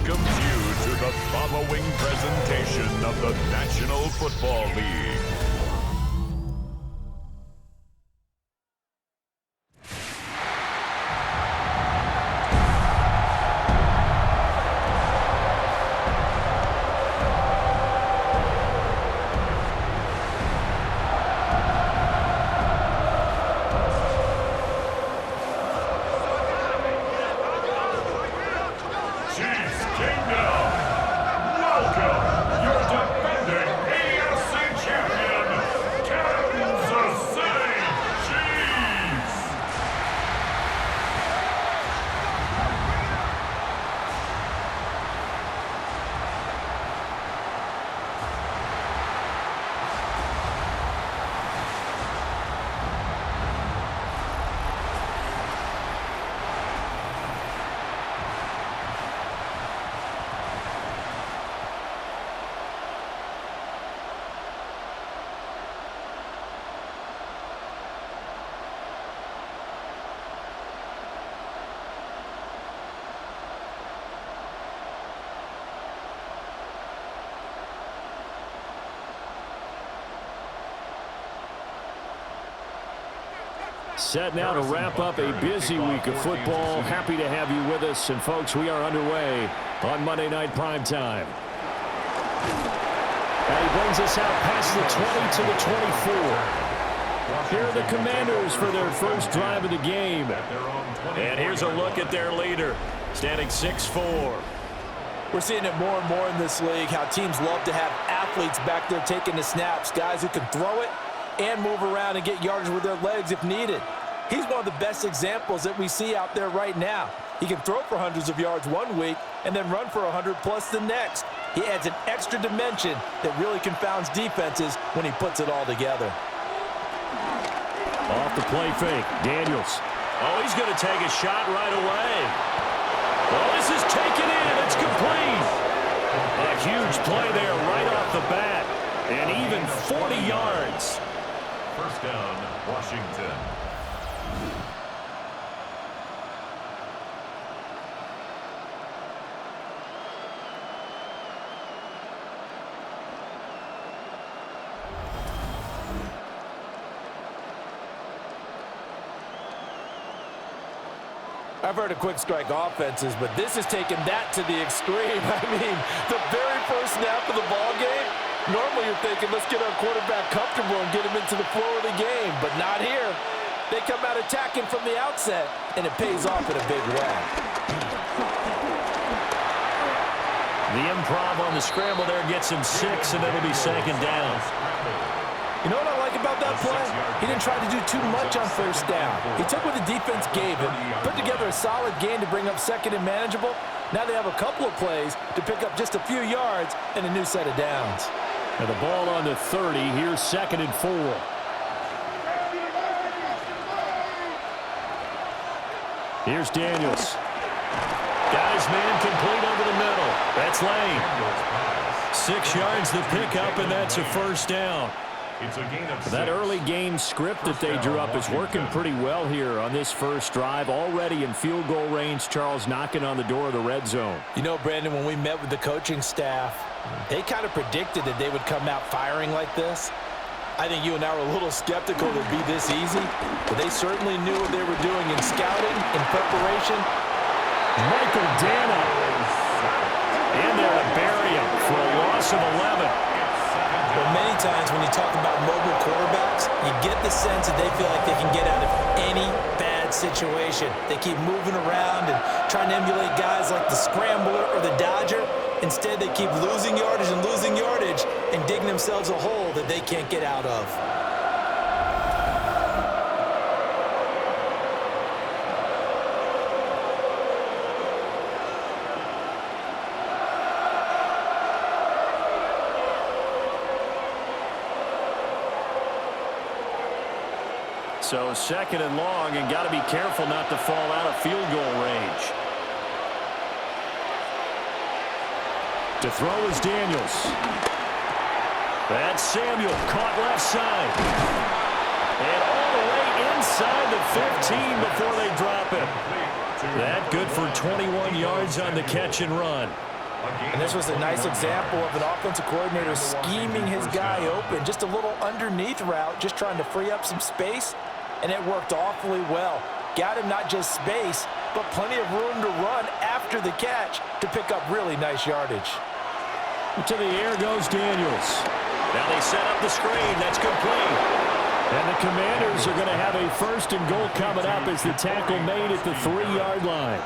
welcomes you to the following presentation of the National Football League. Set now to wrap up a busy week of football. Happy to have you with us. And, folks, we are underway on Monday Night Primetime. And he brings us out past the 20 to the 24. Here are the Commanders for their first drive of the game. And here's a look at their leader, standing 6'4". We're seeing it more and more in this league, how teams love to have athletes back there taking the snaps, guys who can throw it and move around and get yardage with their legs if needed. He's one of the best examples that we see out there right now. He can throw for hundreds of yards one week and then run for 100+ the next. He adds an extra dimension that really confounds defenses when he puts it all together. Off the play fake, Daniels. Oh, he's going to take a shot right away. Oh, this is taken in. It's complete. A huge play there right off the bat. And even 40 yards. First down, Washington. I've heard of quick strike offenses, but this is taking that to the extreme. I mean, the very first snap of the ball game, normally you're thinking, let's get our quarterback comfortable and get him into the flow of the game, but not here. They come out attacking from the outset, and it pays off in a big way. The improv on the scramble there gets him 6, and it'll be second down. You know what I like about that play? He didn't try to do too much on first down. He took what the defense gave him, put together a solid game to bring up second and manageable. Now they have a couple of plays to pick up just a few yards and a new set of downs. And the ball on the 30. Here's 2nd and 4. Here's Daniels. Got his man complete over the middle. That's Lane. 6 yards the pickup, and that's a first down. It's a gain of 6. That early game script that they drew up is working pretty well here on this first drive. Already in field goal range, Charles knocking on the door of the red zone. You know, Brandon, when we met with the coaching staff, they kind of predicted that they would come out firing like this. I think you and I were a little skeptical it would be this easy, but they certainly knew what they were doing in scouting, in preparation. Michael Dana. And there to bury him for a loss of 11. Well, many times when you talk about mobile quarterbacks, you get the sense that they feel like they can get out of any bad situation. They keep moving around and trying to emulate guys like the Scrambler or the Dodger. Instead, they keep losing yardage and digging themselves a hole that they can't get out of. So 2nd and long, and got to be careful not to fall out of field goal range. To throw is Daniels. That's Samuel, caught left side. And all the way inside the 15 before they drop it. That good for 21 yards yards on the catch and run. And this was a nice example of an offensive coordinator scheming his guy open. Just a little underneath route, just trying to free up some space, and it worked awfully well. Got him not just space, but plenty of room to run after the catch to pick up really nice yardage. To the air goes Daniels. Now they set up the screen. That's complete. And the Commanders are going to have a 1st and goal coming up as the tackle made at the 3-yard line.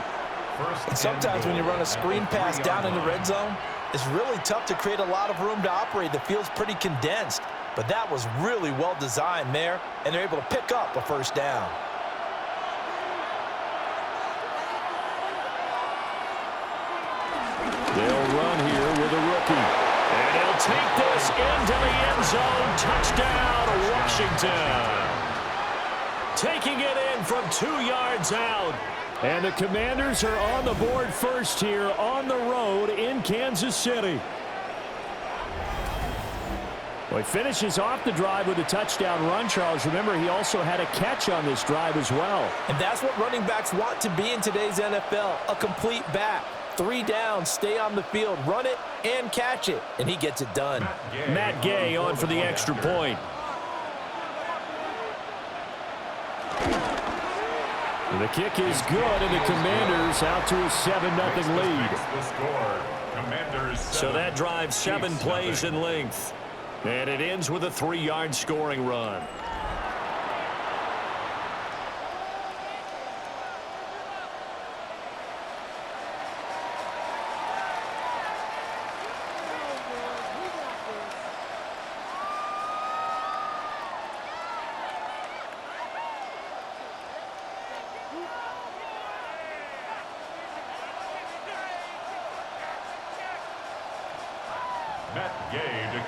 And sometimes when you run a screen pass down in the red zone, it's really tough to create a lot of room to operate. The field's pretty condensed, but that was really well designed there, and they're able to pick up a 1st down. They'll run here with a rookie. And he'll take this into the end zone. Touchdown, Washington. Taking it in from 2 yards out. And the Commanders are on the board first here on the road in Kansas City. Well, he finishes off the drive with a touchdown run, Charles. Remember, he also had a catch on this drive as well. And that's what running backs want to be in today's NFL, a complete back. 3 downs, stay on the field, run it, and catch it. And he gets it done. Matt Gay on for the extra point. The kick is good, and the Commanders out to a 7-0 lead. So that drive 7 plays in length. And it ends with a 3-yard scoring run.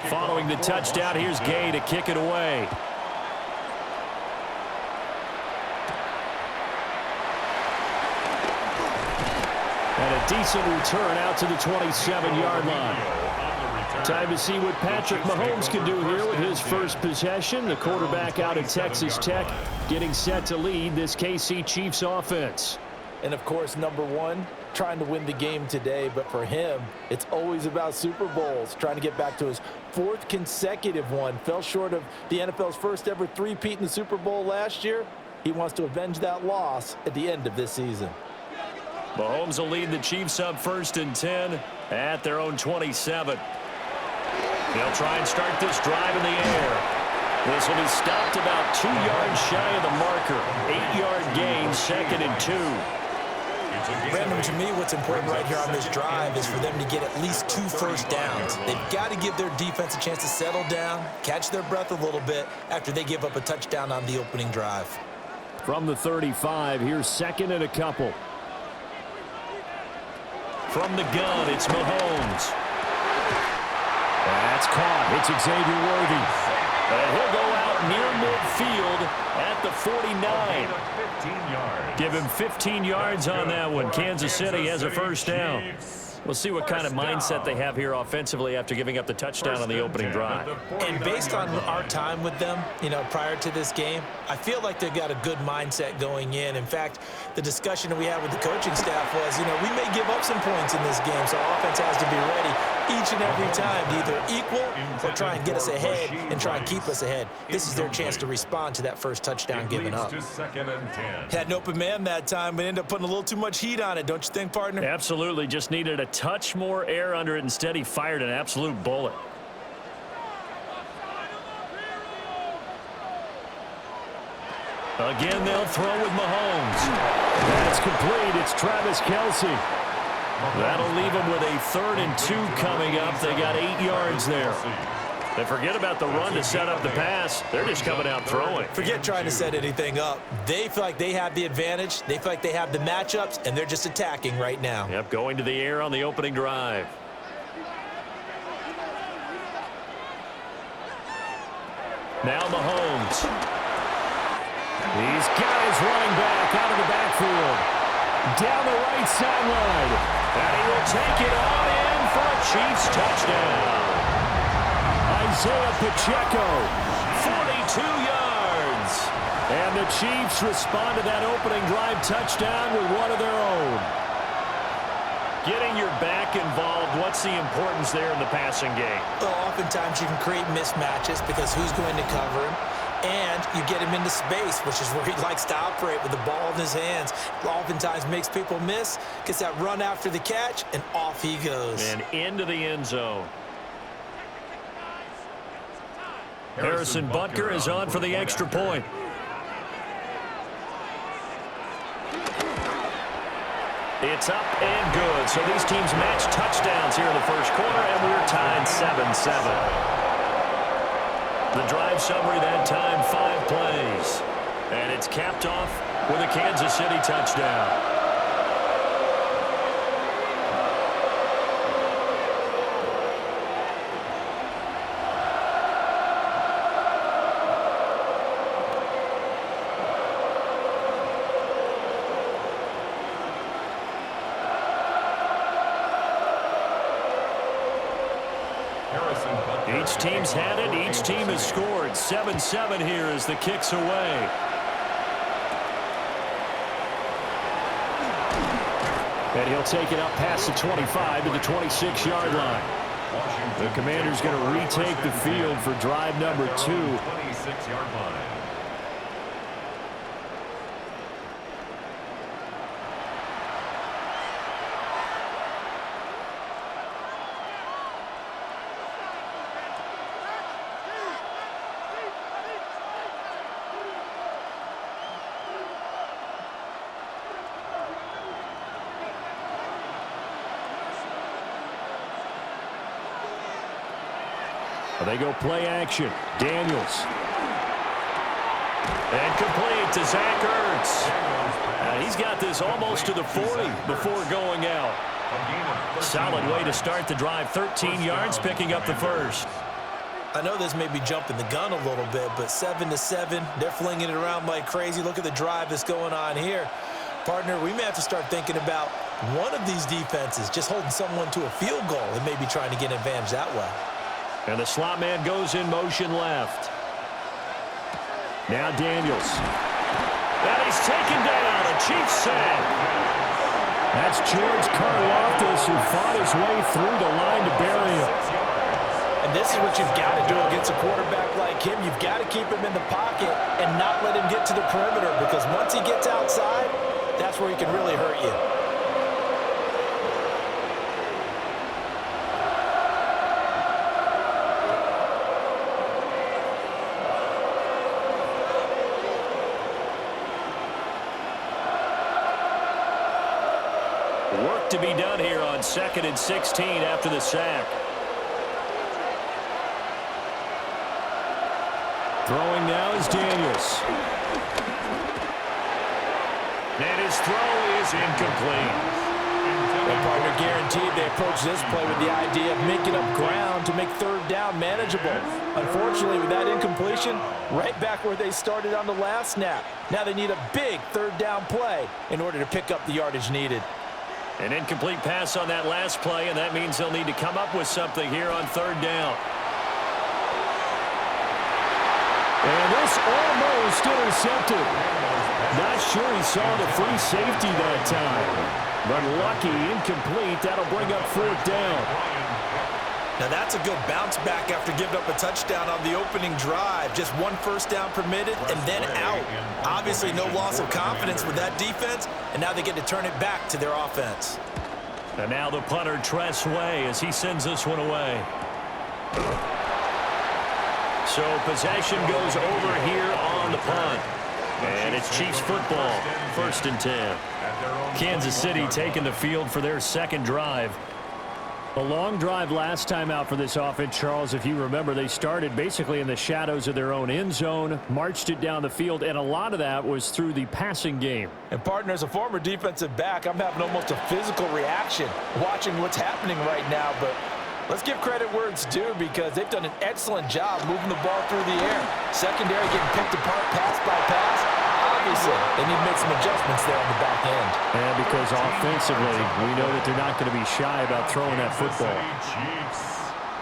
Following the touchdown, here's Gay to kick it away. And a decent return out to the 27-yard line. Time to see what Patrick Mahomes can do here with his first possession. The quarterback out of Texas Tech getting set to lead this KC Chiefs offense. And, of course, number 1, trying to win the game today. But for him, it's always about Super Bowls, trying to get back to his 4th consecutive one. Fell short of the NFL's first ever 3-peat in the Super Bowl last year. He wants to avenge that loss at the end of this season. Mahomes will lead the Chiefs up 1st and 10 at their own 27. He'll try and start this drive in the air. This will be stopped about 2 yards shy of the marker. 8-yard gain, 2nd and 2. Brandon, to me, what's important right here on this drive is for them to get at least 2 first downs. They've got to give their defense a chance to settle down, catch their breath a little bit after they give up a touchdown on the opening drive. From the 35, here's 2nd and a couple. From the gun, it's Mahomes. That's caught. It's Xavier Worthy. And he'll go out near midfield at the 49. Give him 15 yards on that one. Kansas City has a 1st down. We'll see what kind of mindset they have here offensively after giving up the touchdown on the opening drive. And based on our time with them, prior to this game, I feel like they've got a good mindset going in. In fact, the discussion that we had with the coaching staff was, we may give up some points in this game, so our offense has to be ready each and every time to either equal or try and get us ahead and try and keep us ahead. This is their chance to respond to that first touchdown given up. Had an open man that time, but ended up putting a little too much heat on it, don't you think, partner? Absolutely. Just needed a touch more air under it. Instead, he fired an absolute bullet. Again, they'll throw with Mahomes. That's complete. It's Travis Kelce. That'll leave them with a 3rd and 2 coming up. They got 8 yards there. They forget about the run to set up the pass. They're just coming out throwing. Forget trying to set anything up. They feel like they have the advantage. They feel like they have the matchups, and they're just attacking right now. Yep, going to the air on the opening drive. Now Mahomes. These guys running back out of the backfield. Down the right sideline. And he will take it on in for a Chiefs touchdown. Isaiah Pacheco, 42 yards. And the Chiefs respond to that opening drive touchdown with one of their own. Getting your back involved, what's the importance there in the passing game? Well, oftentimes you can create mismatches because who's going to cover him? And you get him into space, which is where he likes to operate with the ball in his hands. Oftentimes makes people miss, gets that run after the catch, and off he goes. And into the end zone. Harrison Butker is on for the extra point. It's up and good. So these teams match touchdowns here in the first quarter, and we're tied 7-7. The drive summary that time, 5 plays. And it's capped off with a Kansas City touchdown. Each team's had it. Each team has scored. 7-7 here as the kick's away. And he'll take it up past the 25 to the 26-yard line. The Commander's going to retake the field for drive number 2. 26-yard line. They go play action. Daniels. And complete to Zach Ertz. He's got this almost to the 40 before going out. Solid way to start the drive. 13 yards, picking up the first. I know this may be jumping the gun a little bit, but 7-7, they're flinging it around like crazy. Look at the drive that's going on here. Partner, we may have to start thinking about one of these defenses just holding someone to a field goal and maybe trying to get an advantage that way. And the slot man goes in motion left. Now Daniels. And he's taken down. A Chiefs sack. That's George Karlaftis who fought his way through the line to bury him. And this is what you've got to do against a quarterback like him. You've got to keep him in the pocket and not let him get to the perimeter, because once he gets outside, that's where he can really hurt you. Work to be done here on 2nd and 16 after the sack. Throwing now is Daniels. And his throw is incomplete. And partner, guaranteed they approach this play with the idea of making up ground to make 3rd down manageable. Unfortunately, with that incompletion, right back where they started on the last snap. Now they need a big 3rd down play in order to pick up the yardage needed. An incomplete pass on that last play, and that means they'll need to come up with something here on 3rd down. And this almost intercepted. Not sure he saw the free safety that time. But lucky, incomplete. That'll bring up 4th down. Now that's a good bounce back after giving up a touchdown on the opening drive. Just 1 first down permitted and then out. Obviously no loss of confidence with that defense, and now they get to turn it back to their offense. And now the punter, Tress Way, as he sends this one away. So possession goes over here on the punt. And it's Chiefs football, 1st and 10. Kansas City taking the field for their 2nd drive. A long drive last time out for this offense, Charles. If you remember, they started basically in the shadows of their own end zone, marched it down the field, and a lot of that was through the passing game. And partner, as a former defensive back, I'm having almost a physical reaction watching what's happening right now. But let's give credit where it's due, because they've done an excellent job moving the ball through the air. Secondary getting picked apart pass by pass. Obviously, they need to make some adjustments there on the back end. And because offensively, we know that they're not going to be shy about throwing that football.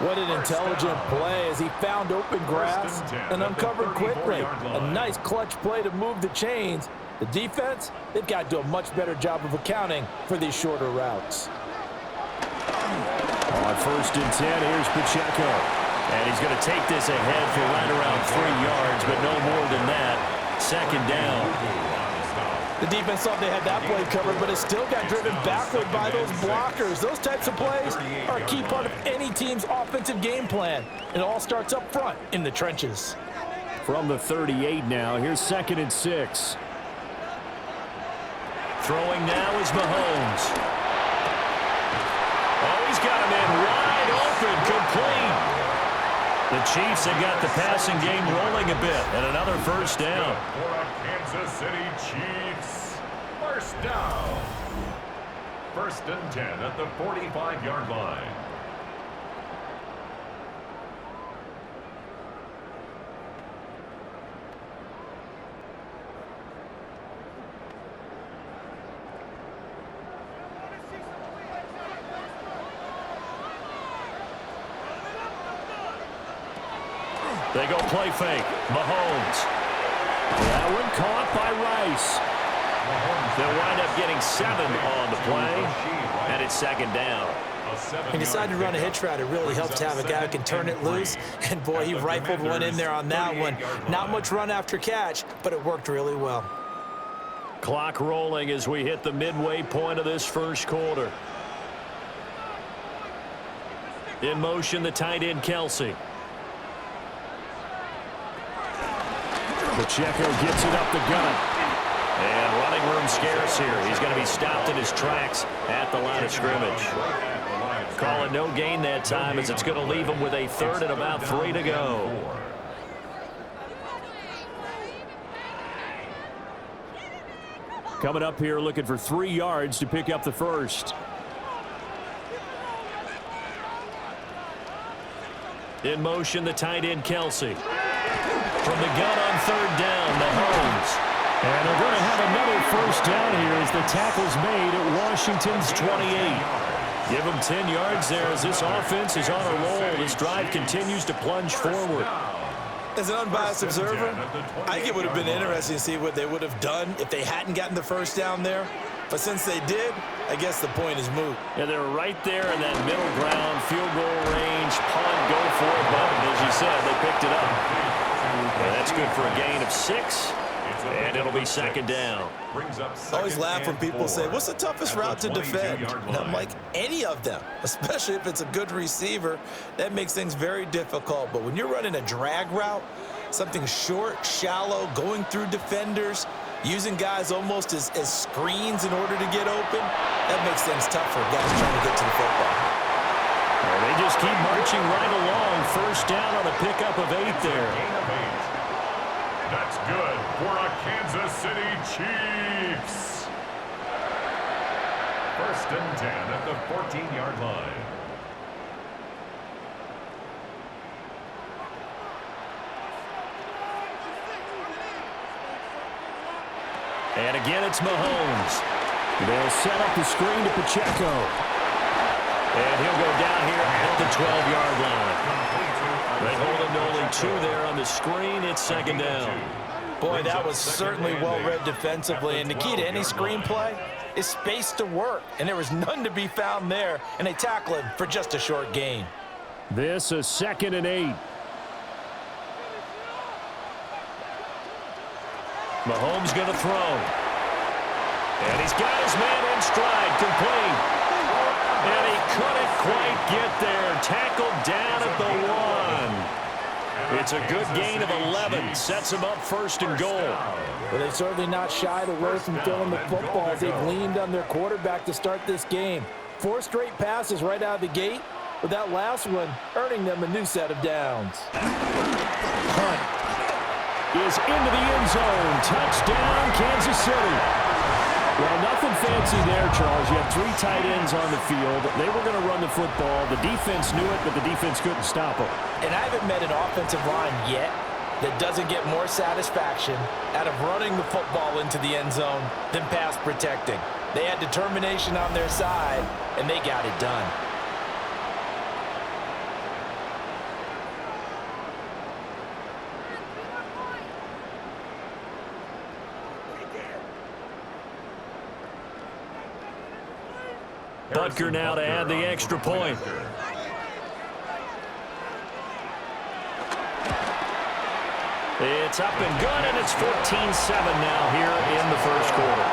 What an intelligent play as he found open grass and uncovered quickly. A nice clutch play to move the chains. The defense, they've got to do a much better job of accounting for these shorter routes. first and 10. Here's Pacheco. And he's going to take this ahead for right around 3 yards, but no more than that. Second down. The defense thought they had that play covered, but it still got driven backward by those blockers. Those types of plays are a key part of any team's offensive game plan. It all starts up front in the trenches. From the 38 now, here's 2nd and 6. Throwing now is Mahomes. Oh, he's got him in wide open, complete. The Chiefs have got the passing game rolling a bit, and another first down. For a Kansas City Chiefs, first down. 1st and 10 at the 45-yard line. They go play fake. Mahomes. That one caught by Rice. They'll wind up getting 7 on the play, and it's 2nd down. He decided to run a hitch route. It really helps to have a guy who can turn it loose. And, boy, he rifled one in there on that one. Not much run after catch, but it worked really well. Clock rolling as we hit the midway point of this first quarter. In motion, the tight end, Kelsey. Pacheco gets it up the gun. And running room scarce here. He's going to be stopped in his tracks at the line of scrimmage. Call it no gain that time as it's going to leave him with a 3rd and about 3 to go. Coming up here looking for 3 yards to pick up the first. In motion, the tight end, Kelsey. From the gun on 3rd down, Mahomes. And they're going to have another first down here as the tackle's made at Washington's 28. Give them 10 yards there as this offense is on a roll. This drive continues to plunge forward. As an unbiased observer, I think it would have been interesting to see what they would have done if they hadn't gotten the first down there. But since they did, I guess the point is moot. Yeah, they're right there in that middle ground, field goal range, punt, go for it button. As you said, they picked it up. And that's good for a gain of 6. And it'll be 2nd down. I always laugh when people say, what's the toughest route to defend? And I'm like, any of them, especially if it's a good receiver. That makes things very difficult. But when you're running a drag route, something short, shallow, going through defenders, using guys almost as screens in order to get open, that makes things tough for guys trying to get to the football. Well, they just keep marching right along. First down on a pickup of 8 there. That's good for a Kansas City Chiefs. 1st and 10 at the 14-yard line. And again, it's Mahomes. They'll set up the screen to Pacheco. And he'll go down here at the 12-yard line. They hold him to only 2 there on the screen. It's 2nd down. Boy, that was certainly well-read defensively. And the key to any screenplay is space to work. And there was none to be found there. And they tackle him for just a short gain. This is 2nd and 8. Mahomes going to throw. And he's got his man in stride, complete. And he couldn't quite get there. Tackled down at the 1. It's a good gain of 11. Sets him up 1st and goal. Well, they've certainly not shied away from throwing the football. They've leaned on their quarterback to start this game. 4 straight passes right out of the gate, with that last one earning them a new set of downs. Hunt is into the end zone. Touchdown, Kansas City. Well, nothing fancy there, Charles. You had 3 tight ends on the field. They were going to run the football. The defense knew it, but the defense couldn't stop them. And I haven't met an offensive line yet that doesn't get more satisfaction out of running the football into the end zone than pass protecting. They had determination on their side, and they got it done. Butker now to add the extra point. It's up and good, and it's 14-7 now here in the first quarter.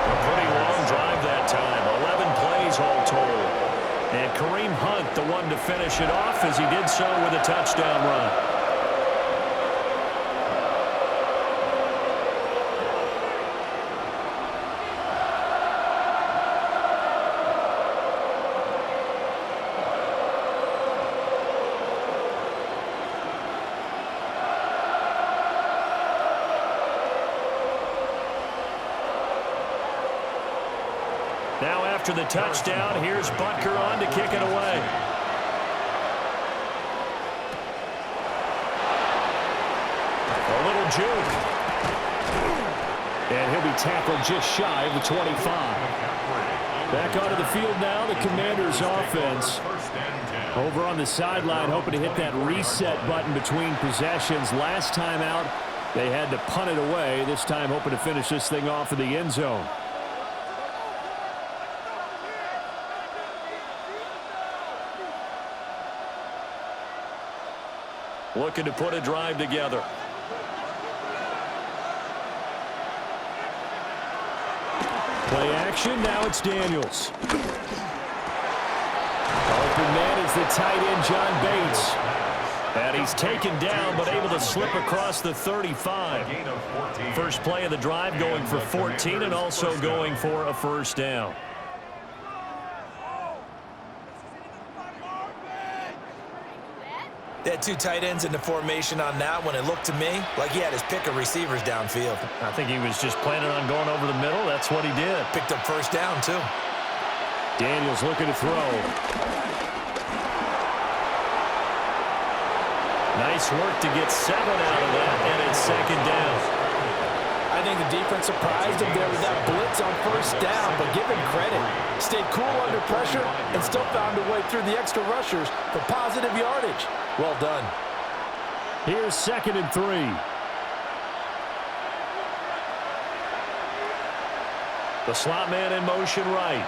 A pretty long drive that time, 11 plays all told. And Kareem Hunt, the one to finish it off, as he did so with a touchdown run. Now after the touchdown, here's Butker on to kick it away. A little juke. And he'll be tackled just shy of the 25. Back onto the field now, the Commanders' offense. Over on the sideline, hoping to hit that reset button between possessions. Last time out, they had to punt it away. This time hoping to finish this thing off in the end zone. Looking to put a drive together. Play action, now it's Daniels. Open man is the tight end, John Bates. And he's taken down, but able to slip across the 35. First play of the drive going for 14 and also going for a first down. They had two tight ends in the formation on that one. It looked to me like he had his pick of receivers downfield. I think he was just planning on going over the middle. That's what he did. Picked up first down, too. Daniels looking to throw. Nice work to get 7 out of that, and it's second down. I think the defense surprised him there with that blitz on first down, but give him credit. Stayed cool under pressure and still found a way through the extra rushers for positive yardage. Well done. Here's 2nd and 3. The slot man in motion right.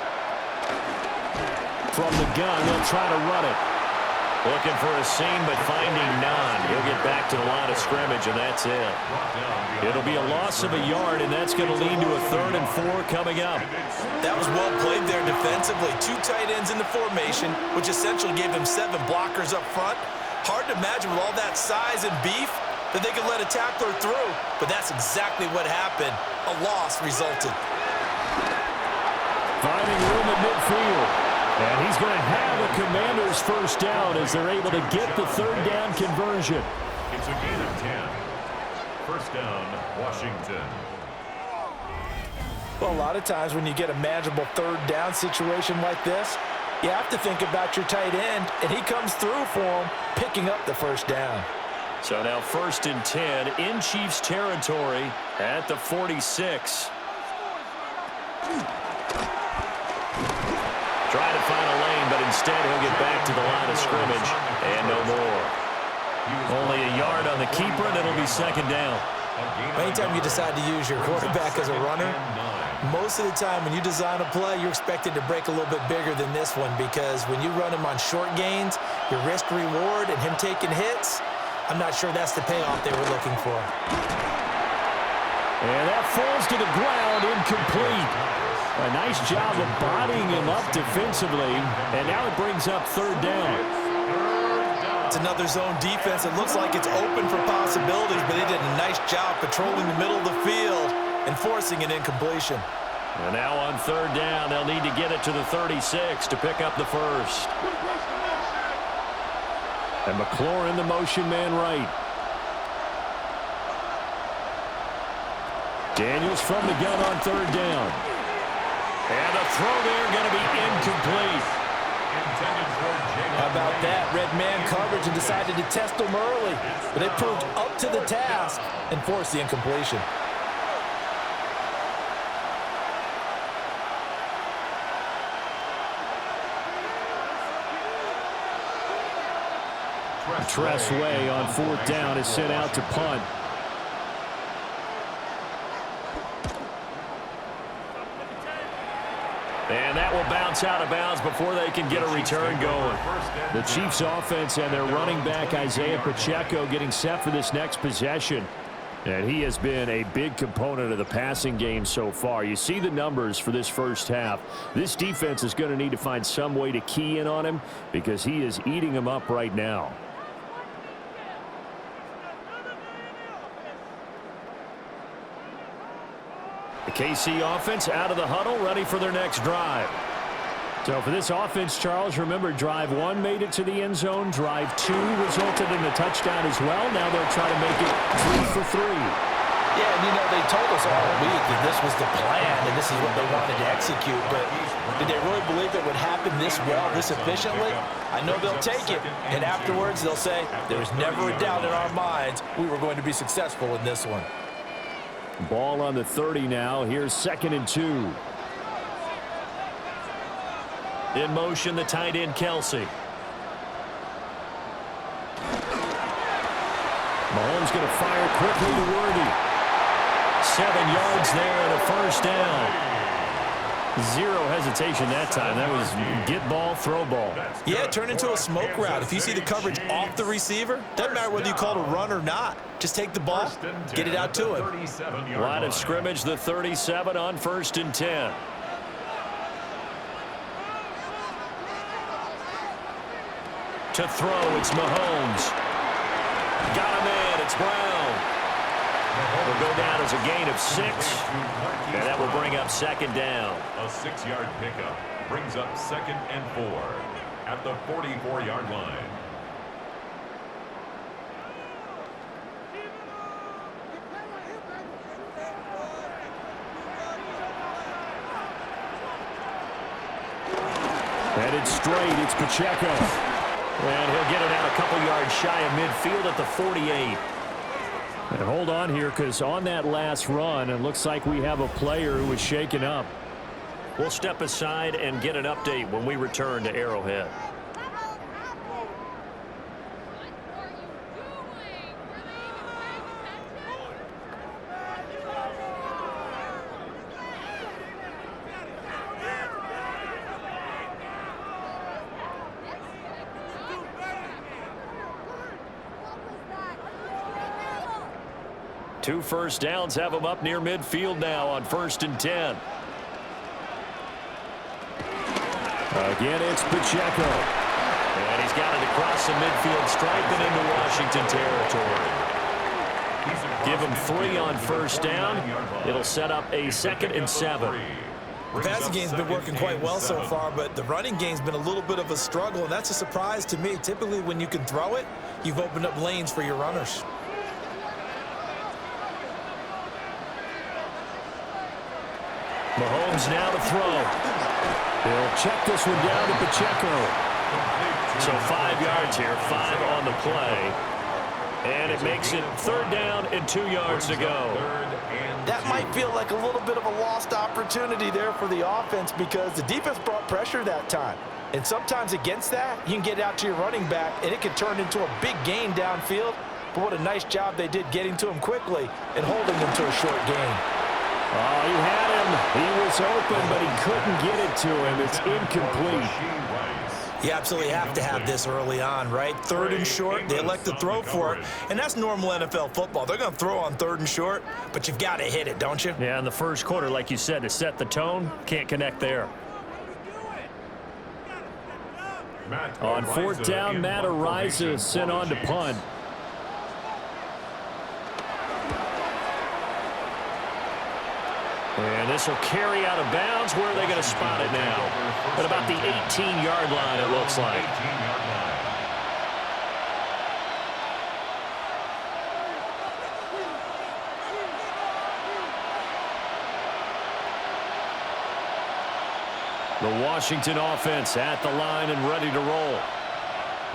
From the gun, they'll try to run it. Looking for a seam, but finding none. He'll get back to the line of scrimmage, and that's it. It'll be a loss of a yard, and that's going to lead to a 3rd and 4 coming up. That was well played there defensively. Two tight ends in the formation, which essentially gave them 7 blockers up front. Hard to imagine with all that size and beef that they could let a tackler through, but that's exactly what happened. A loss resulted. Finding room at midfield. And he's going to have a Commander's first down as they're able to get the 3rd down conversion. It's a gain of 10. First down, Washington. Well, a lot of times when you get a manageable 3rd down situation like this, you have to think about your tight end, and he comes through for him, picking up the first down. So now 1st and 10 in Chiefs territory at the 46. Trying to find a lane, but instead he'll get back to the line of scrimmage, and no more. Only a yard on the keeper, and it'll be 2nd down. Anytime you decide to use your quarterback as a runner, most of the time when you design a play, you're expected to break a little bit bigger than this one, because when you run him on short gains, your risk-reward and him taking hits, I'm not sure that's the payoff they were looking for. And that falls to the ground, incomplete. A nice job of bodying him up defensively, and now it brings up 3rd down. It's another zone defense. It looks like it's open for possibilities, but they did a nice job patrolling the middle of the field and forcing an incompletion. And now on 3rd down, they'll need to get it to the 36 to pick up the first. And McLaurin, the motion man right. Daniels from the gun on 3rd down. And the throw there going to be incomplete. How about that? Red man coverage and decided to test him early. But they proved up to the task and forced the incompletion. Tressway on 4th down is sent out to punt. And that will bounce out of bounds before they can get a return going. The Chiefs offense and their running back Isaiah Pacheco getting set for this next possession. And he has been a big component of the passing game so far. You see the numbers for this first half. This defense is going to need to find some way to key in on him because he is eating them up right now. The KC offense out of the huddle, ready for their next drive. So for this offense, Charles, remember, drive 1 made it to the end zone. Drive 2 resulted in a touchdown as well. Now they'll try to make it 3 for 3. Yeah, and they told us all week that this was the plan and this is what they wanted to execute. But did they really believe it would happen this well, this efficiently? I know they'll take it, and afterwards they'll say, there was never a doubt in our minds we were going to be successful in this one. Ball on the 30 now. Here's 2nd and 2. In motion, the tight end, Kelsey. Mahomes going to fire quickly to Worthy. 7 yards there and a first down. Zero hesitation that time. That was get ball, throw ball. Yeah, turn into a smoke route. If you see the coverage off the receiver, doesn't matter whether you call it a run or not. Just take the ball, get it out to him. Line of scrimmage, the 37 on 1st and 10. To throw, it's Mahomes. Got him in, it's Brown. Will go down as a gain of 6, and that will bring up 2nd down. A 6-yard pickup brings up 2nd and 4 at the 44-yard line. Headed straight, it's Pacheco. And he'll get it out a couple yards shy of midfield at the 48. And hold on here, because on that last run, it looks like we have a player who was shaken up. We'll step aside and get an update when we return to Arrowhead. Two first downs have him up near midfield now on 1st and 10. Again, it's Pacheco. And he's got it across the midfield stripe and into Washington territory. Give him 3 on 1st down. It'll set up a 2nd and 7. The passing game's been working quite well so far, but the running game's been a little bit of a struggle, and that's a surprise to me. Typically, when you can throw it, you've opened up lanes for your runners. Mahomes now to throw. He'll check this one down to Pacheco. So 5 yards here, 5 on the play. And it makes it 3rd down and 2 yards to go. That might feel like a little bit of a lost opportunity there for the offense because the defense brought pressure that time. And sometimes against that, you can get out to your running back, and it can turn into a big gain downfield. But what a nice job they did getting to him quickly and holding him to a short gain. Oh, he had him. He was open, but he couldn't get it to him. It's incomplete. You absolutely have to have this early on, right? 3rd and short, they elect to throw for it, and that's normal NFL football. They're going to throw on 3rd and short, but you've got to hit it, don't you? Yeah, in the first quarter, like you said, to set the tone, can't connect there. On 4th down, Matt Ariza sent on to punt. And this will carry out of bounds. Where are they going to spot it now? At about the 18-yard line, it looks like. The Washington offense at the line and ready to roll.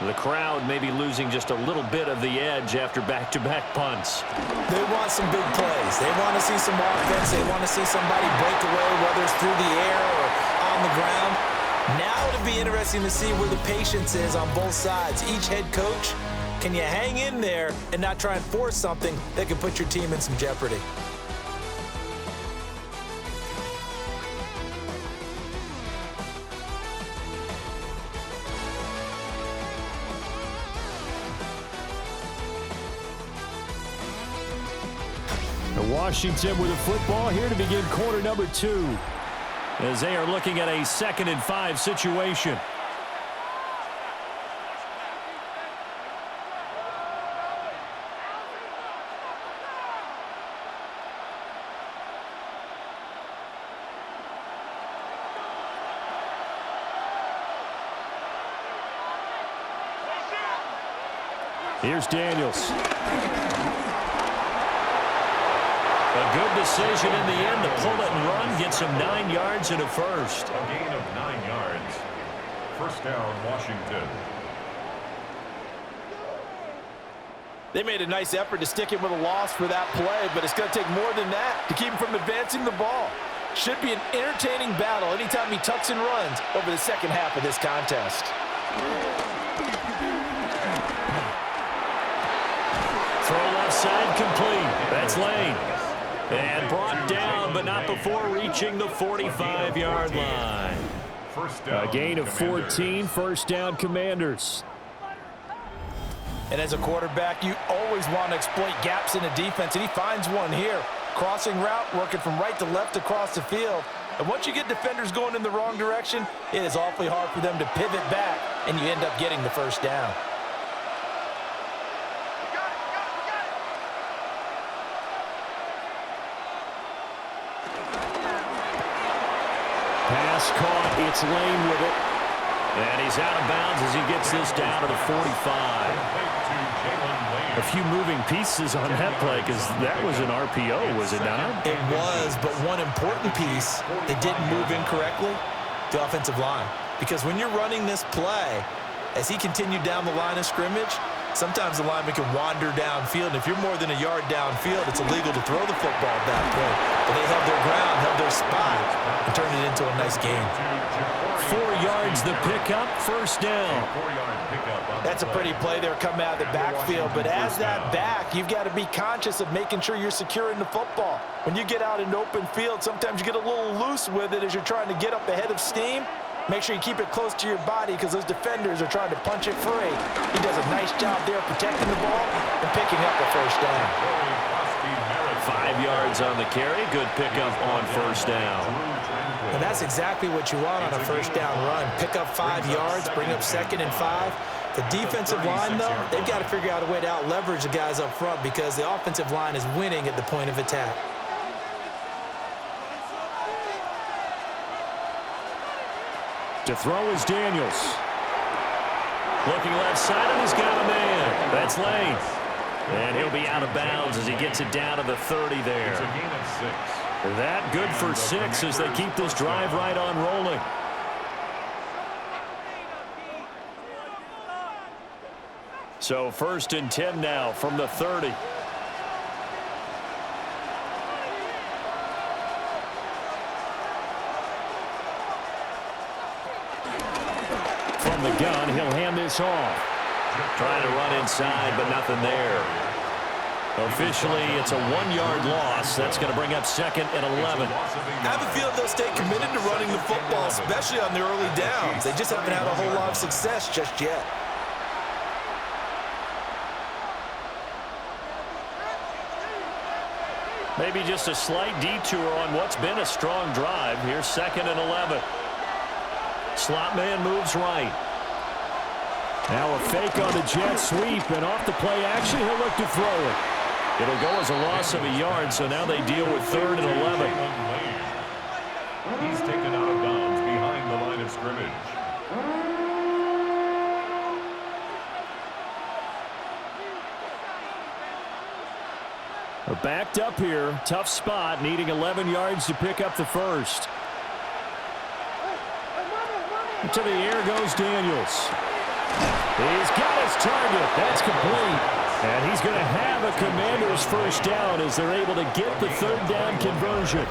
The crowd may be losing just a little bit of the edge after back-to-back punts. They want some big plays. They want to see some offense. They want to see somebody break away, whether it's through the air or on the ground. Now it'll be interesting to see where the patience is on both sides. Each head coach, can you hang in there and not try and force something that could put your team in some jeopardy? Washington with the football here to begin quarter number 2. As they are looking at a 2nd and 5 situation. Here's Daniels. A good decision in the end to pull it and run, get some 9 yards and a first. A gain of 9 yards. First down, Washington. They made a nice effort to stick him with a loss for that play, but it's going to take more than that to keep him from advancing the ball. Should be an entertaining battle anytime he tucks and runs over the second half of this contest. Throw left side complete. That's Lane. And brought down, but not before reaching the 45-yard line. A gain of 14, first down Commanders. And as a quarterback, you always want to exploit gaps in a defense, and he finds one here. Crossing route, working from right to left across the field. And once you get defenders going in the wrong direction, it is awfully hard for them to pivot back, and you end up getting the first down. Pass caught. It's Lane with it. And he's out of bounds as he gets this down to the 45. A few moving pieces on that play because that was an RPO, was it not? It was, but one important piece that didn't move incorrectly, the offensive line. Because when you're running this play, as he continued down the line of scrimmage, sometimes the lineman can wander downfield, and if you're more than a yard downfield, it's illegal to throw the football at that point. But they held their ground, held their spot, and turned it into a nice game. 4 yards the pickup, first down. That's a pretty play there coming out of the backfield, but as that back, you've got to be conscious of making sure you're securing the football. When you get out in open field, sometimes you get a little loose with it as you're trying to get up ahead of steam. Make sure you keep it close to your body because those defenders are trying to punch it free. He does a nice job there protecting the ball and picking up a first down. 5 yards on the carry. Good pickup on first down. And that's exactly what you want on a first down run. Pick up 5 yards, bring up 2nd and 5. The defensive line, though, they've got to figure out a way to out-leverage the guys up front because the offensive line is winning at the point of attack. To throw is Daniels. Looking left side, and he's got a man. That's Lane. And he'll be out of bounds as he gets it down to the 30 there. It's a gain of 6. That good for 6 as they keep this drive right on rolling. So 1st and 10 now from the 30. From the gun, he'll hand this off. Trying to run inside, but nothing there. Officially, it's a 1-yard loss. That's going to bring up 2nd and 11. I have a feeling they'll stay committed to running the football, especially on the early downs. They just haven't had a whole lot of success just yet. Maybe just a slight detour on what's been a strong drive. Here's 2nd and 11. Slot man moves right. Now a fake on the jet sweep, and off the play action, he'll look to throw it. It'll go as a loss of a yard, so now they deal with 3rd and 11. He's taken out of bounds behind the line of scrimmage. They're backed up here. Tough spot, needing 11 yards to pick up the first. To the air goes Daniels. He's got his target. That's complete. And he's going to have a Commander's first down as they're able to get the 3rd down conversion.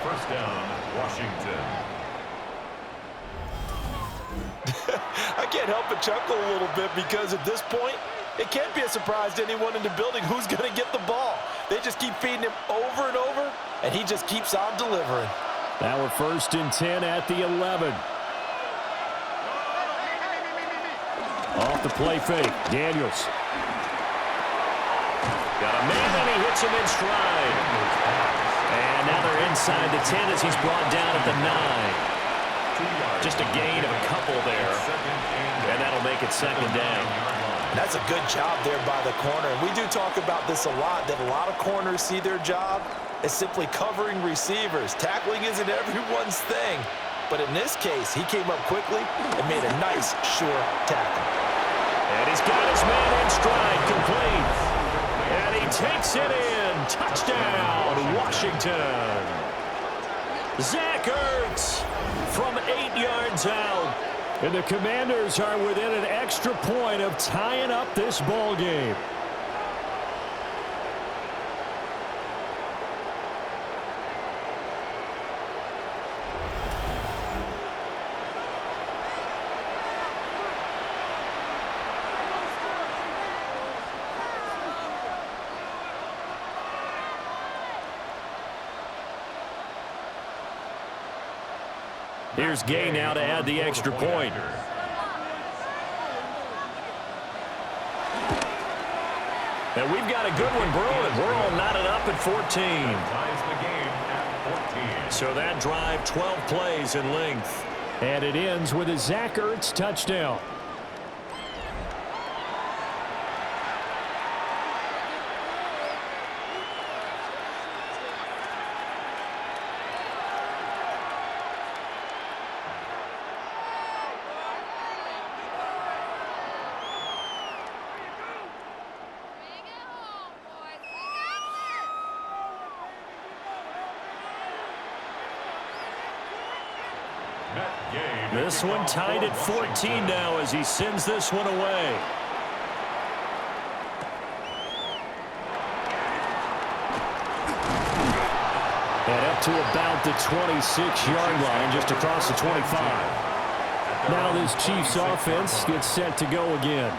First down, Washington. I can't help but chuckle a little bit because at this point, it can't be a surprise to anyone in the building who's going to get the ball. They just keep feeding him over and over, and he just keeps on delivering. Now we're 1st and 10 at the 11. Off the play fake, Daniels. Got a man, and he hits him in stride. And now they're inside the 10 as he's brought down at the 9. Just a gain of a couple there. And that'll make it second down. That's a good job there by the corner. And we do talk about this a lot, that a lot of corners see their job as simply covering receivers. Tackling isn't everyone's thing. But in this case, he came up quickly and made a nice, sure tackle. And he's got his man in stride, complete. And he takes it in. Touchdown, Washington. Zach Ertz from 8 yards out. And the Commanders are within an extra point of tying up this ball game. Here's Gay now to add the extra point. And we've got a good one brewing. We're all knotted up at 14. So that drive, 12 plays in length. And it ends with a Zach Ertz touchdown. This one tied at 14 now as he sends this one away. And up to about the 26-yard line, just across the 25. Now this Chiefs offense gets set to go again.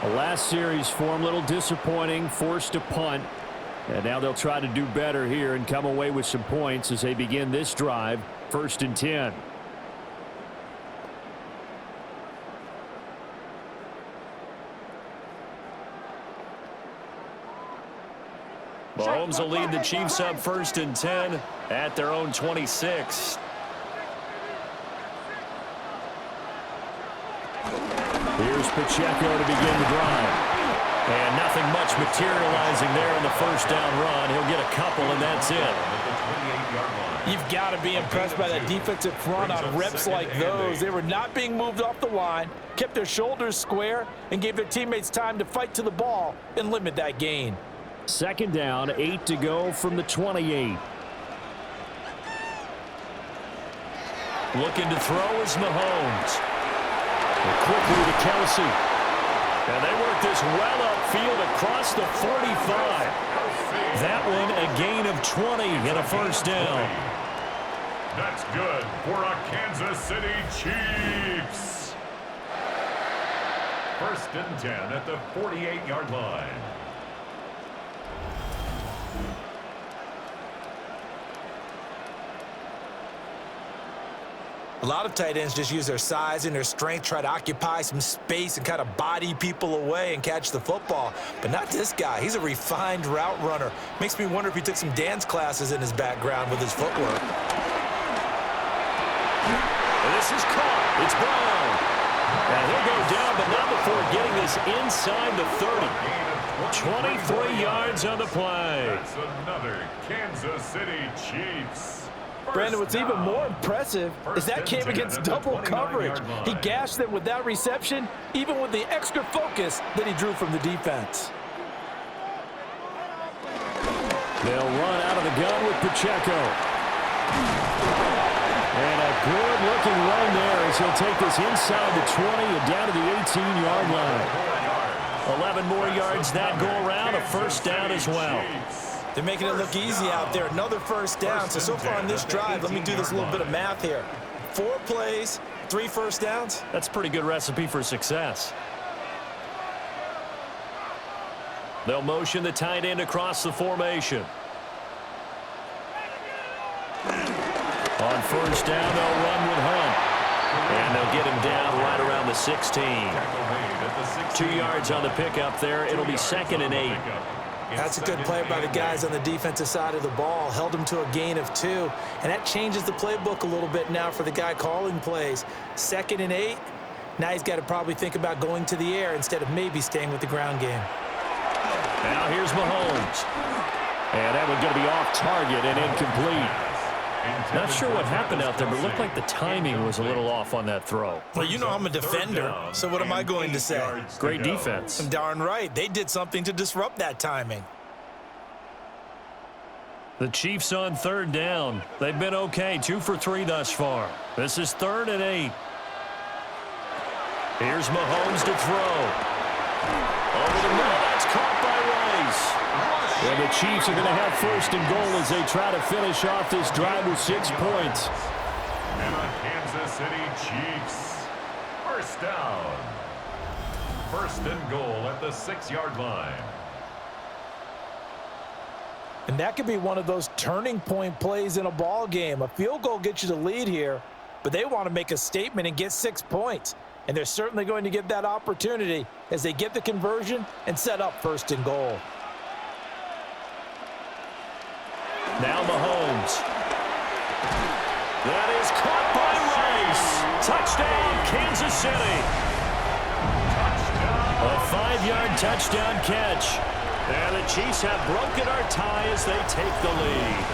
The last series for him, a little disappointing, forced a punt. And now they'll try to do better here and come away with some points as they begin this drive, 1st and 10. Mahomes will lead the Chiefs up 1st and 10 at their own 26. Here's Pacheco to begin the drive. And nothing much materializing there in the first down run. He'll get a couple, and that's it. You've got to be impressed by that defensive front on reps like those. They were not being moved off the line, kept their shoulders square, and gave their teammates time to fight to the ball and limit that gain. 2nd down, 8 to go from the 28. Looking to throw is Mahomes. And quickly to Kelsey. And they work this well upfield across the 45. That one a gain of 20 and a first down. That's good for a Kansas City Chiefs. 1st and 10 at the 48-yard line. A lot of tight ends just use their size and their strength, try to occupy some space and kind of body people away and catch the football. But not this guy. He's a refined route runner. Makes me wonder if he took some dance classes in his background with his footwork. And this is caught. It's Brown. And he'll go down, but not before getting this inside the 30. 23 yards on the play. That's another Kansas City Chiefs. Brandon, what's even more impressive is that came against double coverage. He gashed them with that reception, even with the extra focus that he drew from the defense. They'll run out of the gun with Pacheco. And a good-looking run there as he'll take this inside the 20 and down to the 18-yard line. 11 more yards that go around, a first down as well. They're making it look easy out there. Another first down. So far on this drive, let me do this little bit of math here. 4 plays, 3 first downs. That's a pretty good recipe for success. They'll motion the tight end across the formation. On first down, they'll run with Hunt. And they'll get him down right around the 16. 2 yards on the pickup there. It'll be 2nd and 8. That's a good play by the guys on the defensive side of the ball. Held him to a gain of 2, and that changes the playbook a little bit now for the guy calling plays. 2nd and 8. Now he's got to probably think about going to the air instead of maybe staying with the ground game. Now here's Mahomes. And that one's going to be off target and incomplete. Not sure what happened out there, but it looked like the timing was a little off on that throw. Well, you know I'm a defender, so what am I going to say? Great defense. Darn right. They did something to disrupt that timing. The Chiefs on 3rd down. They've been okay, 2 for 3 thus far. This is 3rd and 8. Here's Mahomes to throw. Over the middle, that's caught by Rice. And the Chiefs are going to have 1st and goal as they try to finish off this drive with 6 points. And the Kansas City Chiefs. 1st down. 1st and goal at the 6-yard line. And that could be one of those turning point plays in a ball game. A field goal gets you the lead here, but they want to make a statement and get 6 points. And they're certainly going to get that opportunity as they get the conversion and set up 1st and goal. Now Mahomes. That is caught by Rice. Touchdown, Kansas City. A 5-yard touchdown catch. And the Chiefs have broken our tie as they take the lead.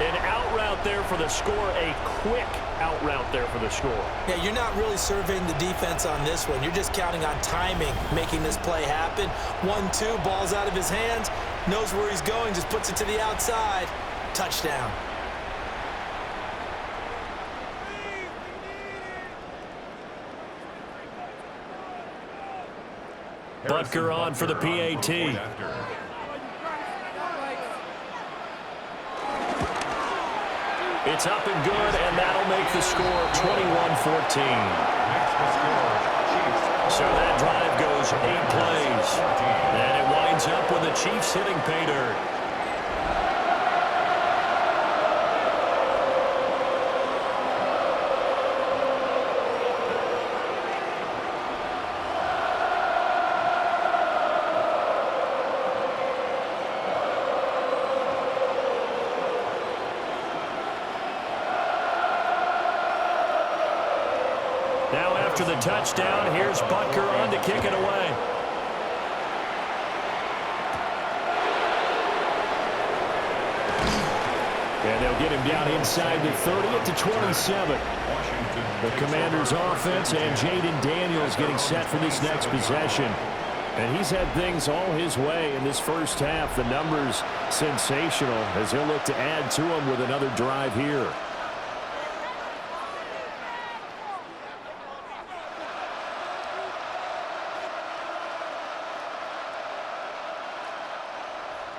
An out route there for the score, a quick out route there for the score. Yeah, you're not really surveying the defense on this one. You're just counting on timing, making this play happen. 1-2, ball's out of his hands, knows where he's going, just puts it to the outside. Touchdown. Butker on for the PAT. It's up and good, and that'll make the score 21-14. So that drive goes 8 plays. And it winds up with the Chiefs hitting pay dirt. Now after the touchdown, here's Butker on to kick it away. And they'll get him down inside the 30 at the 27. The Commanders' offense and Jaden Daniels getting set for this next possession. And he's had things all his way in this first half. The numbers sensational as he'll look to add to them with another drive here.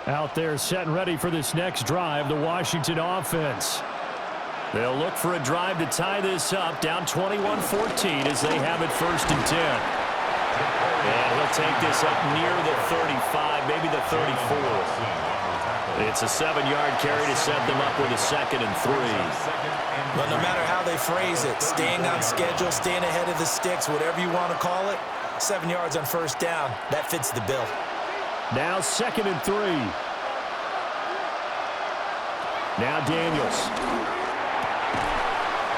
Out there set and ready for this next drive, the Washington offense. They'll look for a drive to tie this up, down 21-14 as they have it 1st and 10. And he'll take this up near the 35, maybe the 34. It's a 7-yard carry to set them up with a 2nd and 3. But no matter how they phrase it, staying on schedule, staying ahead of the sticks, whatever you want to call it, 7 yards on 1st down, that fits the bill. Now 2nd and 3. Now Daniels.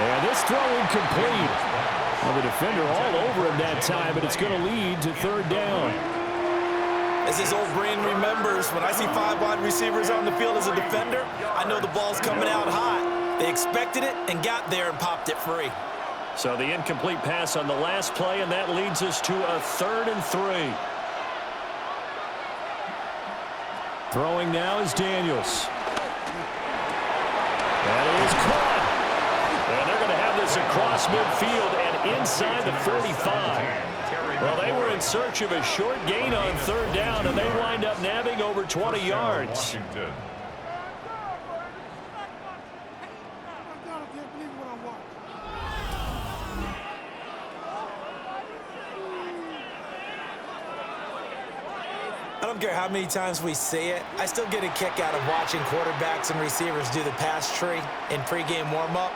And this throw incomplete. Well, the defender all over him that time, but it's going to lead to 3rd down. As his old brain remembers, when I see 5 wide receivers on the field as a defender, I know the ball's coming out hot. They expected it and got there and popped it free. So the incomplete pass on the last play, and that leads us to a 3rd and 3. Throwing now is Daniels. That is caught. And they're going to have this across midfield and inside the 45. Well, they were in search of a short gain on 3rd down, and they wind up nabbing over 20 yards. I don't care how many times we see it, I still get a kick out of watching quarterbacks and receivers do the pass tree in pregame warm-up.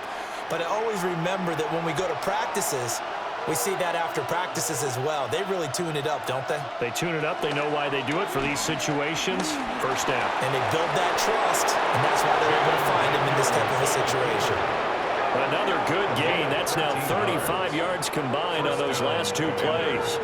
But I always remember that when we go to practices, We see that after practices as well. They really tune it up, don't they? They tune it up. They know why they do it for these situations. First down. And they build that trust, and that's why they're able to find him in this type of a situation. Another good gain. That's now 35 yards combined on those last two plays.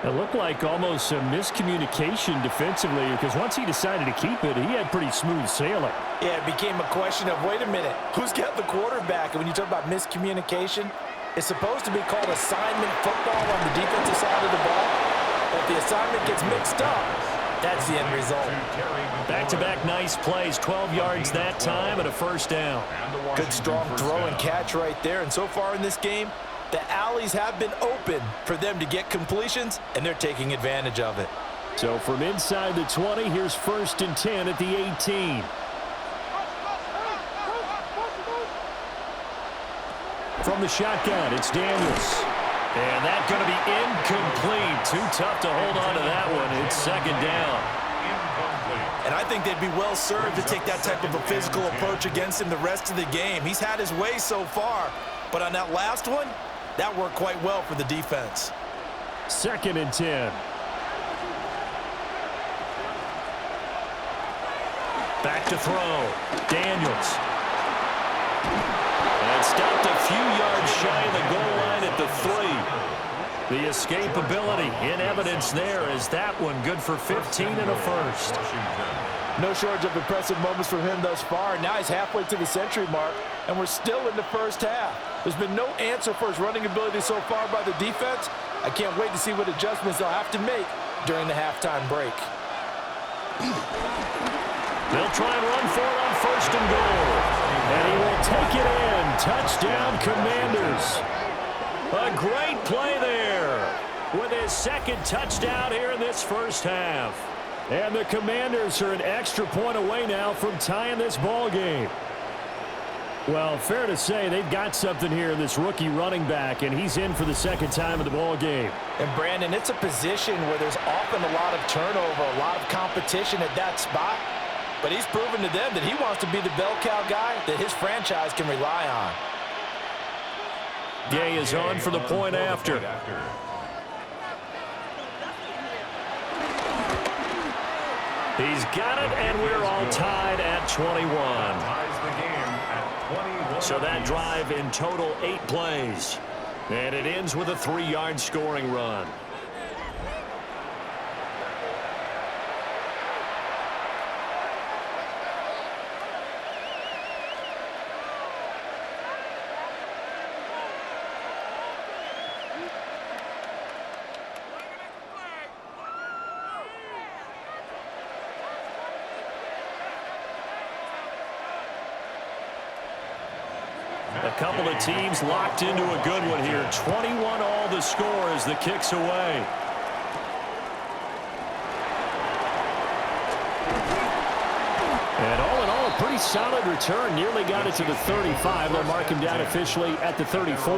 It looked like almost a miscommunication defensively because once he decided to keep it, he had pretty smooth sailing. Yeah, it became a question of, wait a minute, who's got the quarterback? And when you talk about miscommunication, it's supposed to be called assignment football on the defensive side of the ball. But if the assignment gets mixed up, that's the end result. Back-to-back nice plays, 12 yards that time and a first down. Good strong throw and catch right there. And so far in this game, the alleys have been open for them to get completions, and they're taking advantage of it. So from inside the 20, here's 1st and 10 at the 18. From the shotgun, it's Daniels. And that's going to be incomplete. Too tough to hold on to that one. It's 2nd down. And I think they'd be well served to take that type of a physical approach against him the rest of the game. He's had his way so far, but on that last one, that worked quite well for the defense. 2nd and 10. Back to throw. Daniels. And stopped a few yards shy of the goal line at the 3. The escapability in evidence there as that one good for 15 and a first. No shortage of impressive moments from him thus far. Now he's halfway to the century mark, and we're still in the first half. There's been no answer for his running ability so far by the defense. I can't wait to see what adjustments they'll have to make during the halftime break. They'll try and run for it on 1st and goal. And he will take it in. Touchdown, Commanders. A great play there with his 2nd touchdown here in this first half. And the Commanders are an extra point away now from tying this ball game. Well, fair to say they've got something here in this rookie running back, and he's in for the 2nd time of the ball game. And, Brandon, it's a position where there's often a lot of turnover, a lot of competition at that spot. But he's proven to them that he wants to be the bell cow guy that his franchise can rely on. Gay is on for the point after. He's got it, and we're all tied at 21. So that drive in total 8 plays. And it ends with a 3-yard scoring run. A couple of teams locked into a good one here. 21 all the score as the kick's away. And all in all, a pretty solid return. Nearly got it to the 35. They'll mark him down officially at the 34.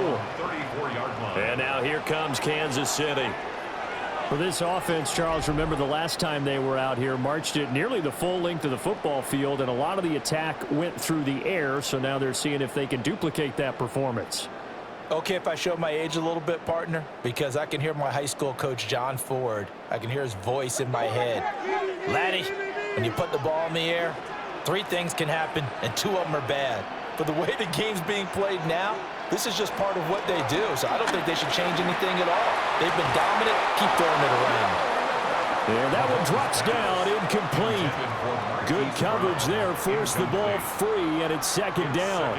And now here comes Kansas City. For this offense, Charles, remember the last time they were out here, marched it nearly the full length of the football field, and a lot of the attack went through the air, so now they're seeing if they can duplicate that performance. Okay, if I show my age a little bit, partner, because I can hear my high school coach, John Ford. I can hear his voice in my head. Laddie, when you put the ball in the air, 3 things can happen, and 2 of them are bad. But the way the game's being played now, this is just part of what they do, so I don't think they should change anything at all. They've been dominant. Keep throwing it around. And that one drops down, incomplete. Good coverage there, forced the ball free, and it's 2nd down.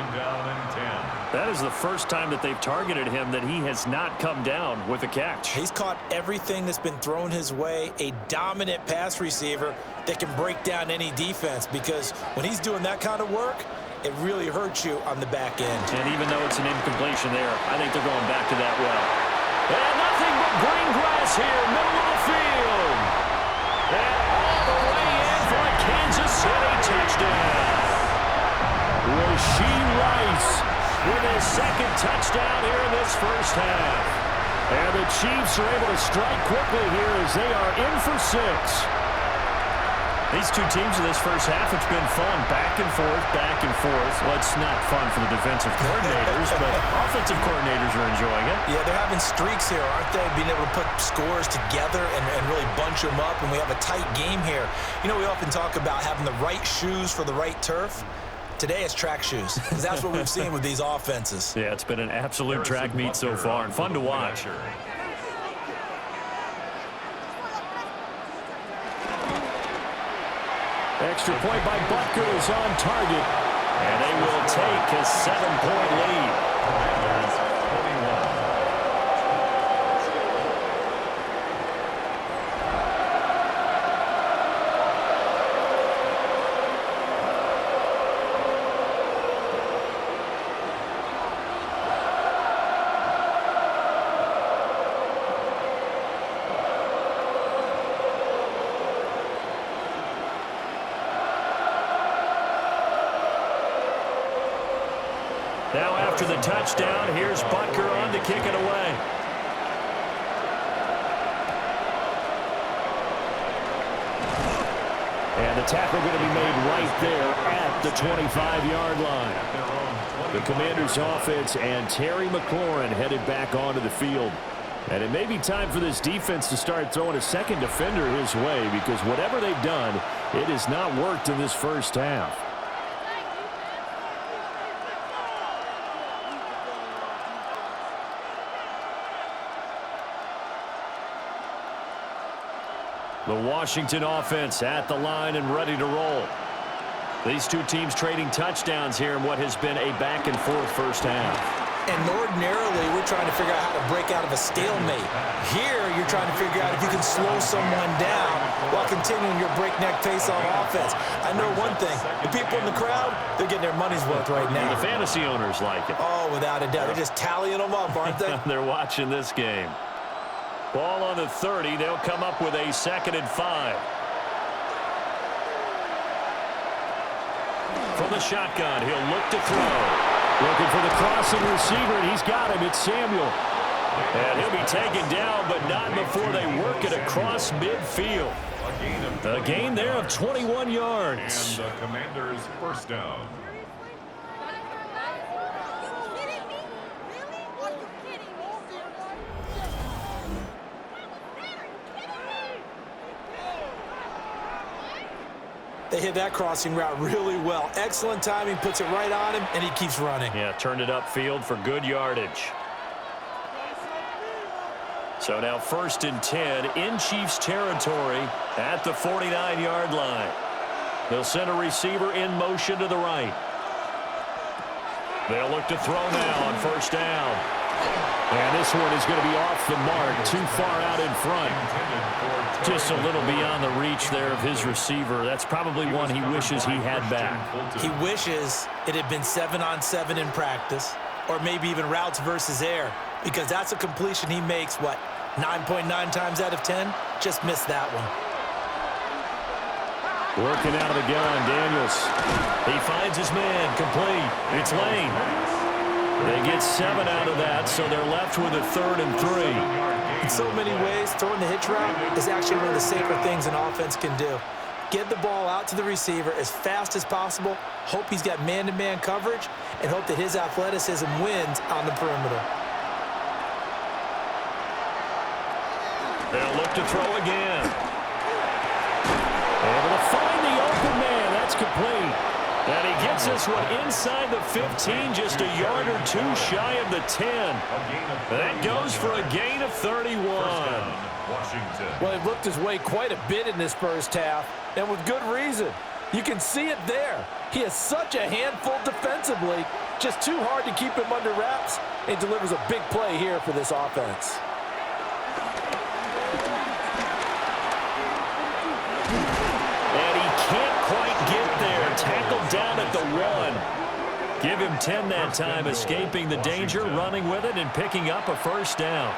That is the first time that they've targeted him that he has not come down with a catch. He's caught everything that's been thrown his way, a dominant pass receiver that can break down any defense, because when he's doing that kind of work, it really hurts you on the back end. And even though it's an incompletion there, I think they're going back to that well. And nothing but green grass here, middle of the field. And all the way in for a Kansas City touchdown. Rasheed Rice with his 2nd touchdown here in this first half. And the Chiefs are able to strike quickly here as they are in for 6. These two teams in this first half, it's been fun. Back and forth, back and forth. Well, it's not fun for the defensive coordinators, but offensive coordinators are enjoying it. Yeah, they're having streaks here, aren't they? Being able to put scores together and really bunch them up, and we have a tight game here. You know, we often talk about having the right shoes for the right turf. Today it's track shoes, because that's what we've seen with these offenses. Yeah, it's been an absolute track meet so far, and fun to watch. Extra point by Butker is on target, and they will take a 7-point lead. Now after the touchdown, here's Butker on to kick it away. And the tackle going to be made right there at the 25-yard line. The Commanders' offense and Terry McLaurin headed back onto the field. And it may be time for this defense to start throwing a second defender his way, because whatever they've done, it has not worked in this first half. The Washington offense at the line and ready to roll. These two teams trading touchdowns here in what has been a back-and-forth first half. And ordinarily, we're trying to figure out how to break out of a stalemate. Here, you're trying to figure out if you can slow someone down while continuing your breakneck pace on offense. I know one thing. The people in the crowd, they're getting their money's worth right now. The fantasy owners like it. Oh, without a doubt. They're just tallying them up, aren't they? They're watching this game. Ball on the 30. They'll come up with a 2nd and 5. From the shotgun, he'll look to throw. Looking for the crossing receiver, and he's got him. It's Samuel. And he'll be taken down, but not before they work it across midfield. A gain there of 21 yards. And the Commanders' first down. They hit that crossing route really well. Excellent timing, puts it right on him, and he keeps running. Yeah, turned it upfield for good yardage. So now 1st and 10 in Chiefs territory at the 49-yard line. They'll send a receiver in motion to the right. They'll look to throw now on 1st down. And this one is going to be off the mark, too far out in front. Just a little beyond the reach there of his receiver. That's probably one he wishes he had back. He wishes it had been 7-on-7 in practice, or maybe even routes versus air, because that's a completion he makes, what, 9.9 times out of 10? Just missed that one. Working out of the gun, Daniels. He finds his man, complete. It's Lane. They get 7 out of that, so they're left with a 3rd and 3. In so many ways, throwing the hitch route is actually one of the safer things an offense can do. Get the ball out to the receiver as fast as possible, hope he's got man-to-man coverage, and hope that his athleticism wins on the perimeter. They'll look to throw again. Able to find the open man. That's complete. And he gets this one inside the 15, just a yard or two shy of the 10. That goes for a gain of 31. Well, he looked his way quite a bit in this first half, and with good reason. You can see it there. He has such a handful defensively, just too hard to keep him under wraps. He delivers a big play here for this offense. Tackled down at the 1. Give him 10 that time, escaping the danger, running with it, and picking up a 1st down.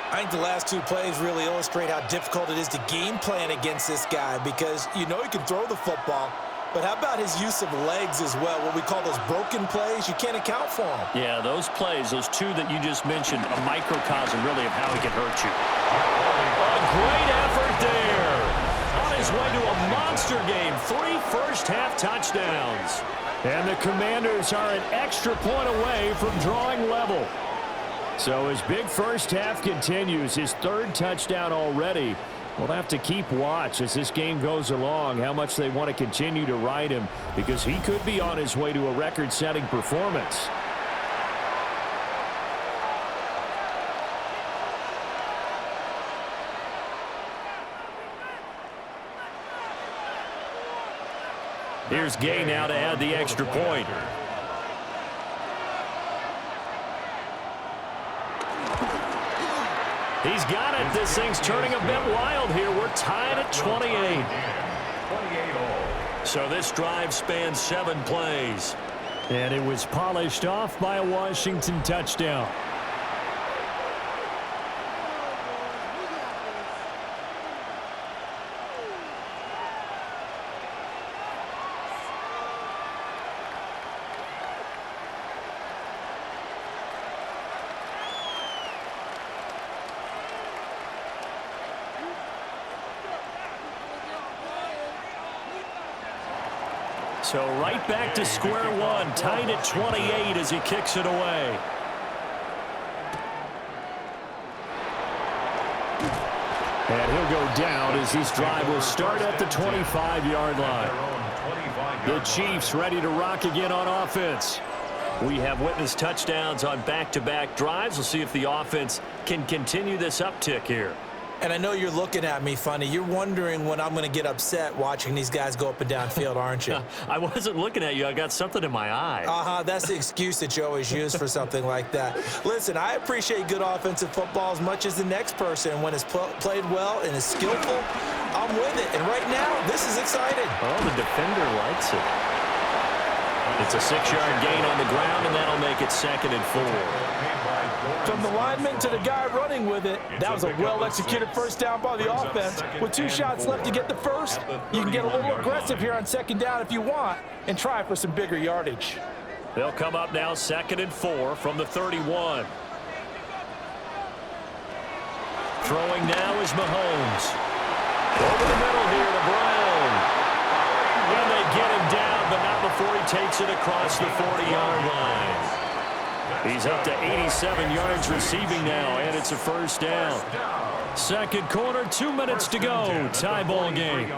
I think the last 2 plays really illustrate how difficult it is to game plan against this guy, because you know he can throw the football, but how about his use of legs as well? What we call those broken plays, you can't account for them. Yeah, those plays, those 2 that you just mentioned, a microcosm really of how he can hurt you. A great effort there. On his his way to a monster game. 3 first-half touchdowns. And the Commanders are an extra point away from drawing level. So his big first half continues. His 3rd touchdown already. We'll have to keep watch as this game goes along, how much they want to continue to ride him, because he could be on his way to a record-setting performance. Here's Gay now to add the extra point. He's got it. This thing's turning a bit wild here. We're tied at 28. So this drive spans 7 plays. And it was polished off by a Washington touchdown. So right back to square one, tied at 28 as he kicks it away. And he'll go down as this drive will start at the 25-yard line. The Chiefs ready to rock again on offense. We have witnessed touchdowns on back-to-back drives. We'll see if the offense can continue this uptick here. And I know you're looking at me funny. You're wondering when I'm going to get upset watching these guys go up and down field, aren't you? I wasn't looking at you. I got something in my eye. That's the excuse that you always use for something like that. Listen, I appreciate good offensive football as much as the next person. When it's played well and is skillful, I'm with it. And right now, this is exciting. Oh, the defender likes it. It's a 6-yard gain on the ground, and that'll make it 2nd and 4. From the lineman to the guy running with it, that was a well-executed first down by the offense. With 2 shots left to get the first, you can get a little aggressive here on 2nd down if you want and try for some bigger yardage. They'll come up now 2nd and 4 from the 31. Throwing now is Mahomes. Over the middle here to Brown. And they get him down, but not before he takes it across the 40-yard line. He's up to 87 yards receiving now, and it's a first down. Second quarter, 2 minutes to go. Tie ball game.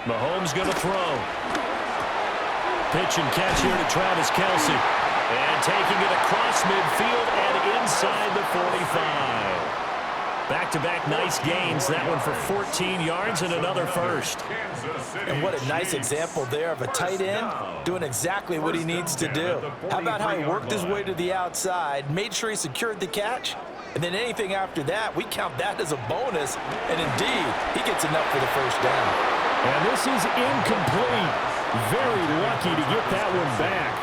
Mahomes going to throw. Pitch and catch here to Travis Kelce. And taking it across midfield and inside the 45. Back-to-back nice gains. That one for 14 yards and another first. And what a nice example there of a tight end doing exactly what he needs to do. How about how he worked his way to the outside, made sure he secured the catch, and then anything after that, we count that as a bonus. And indeed, he gets enough for the first down. And this is incomplete. Very lucky to get that one back.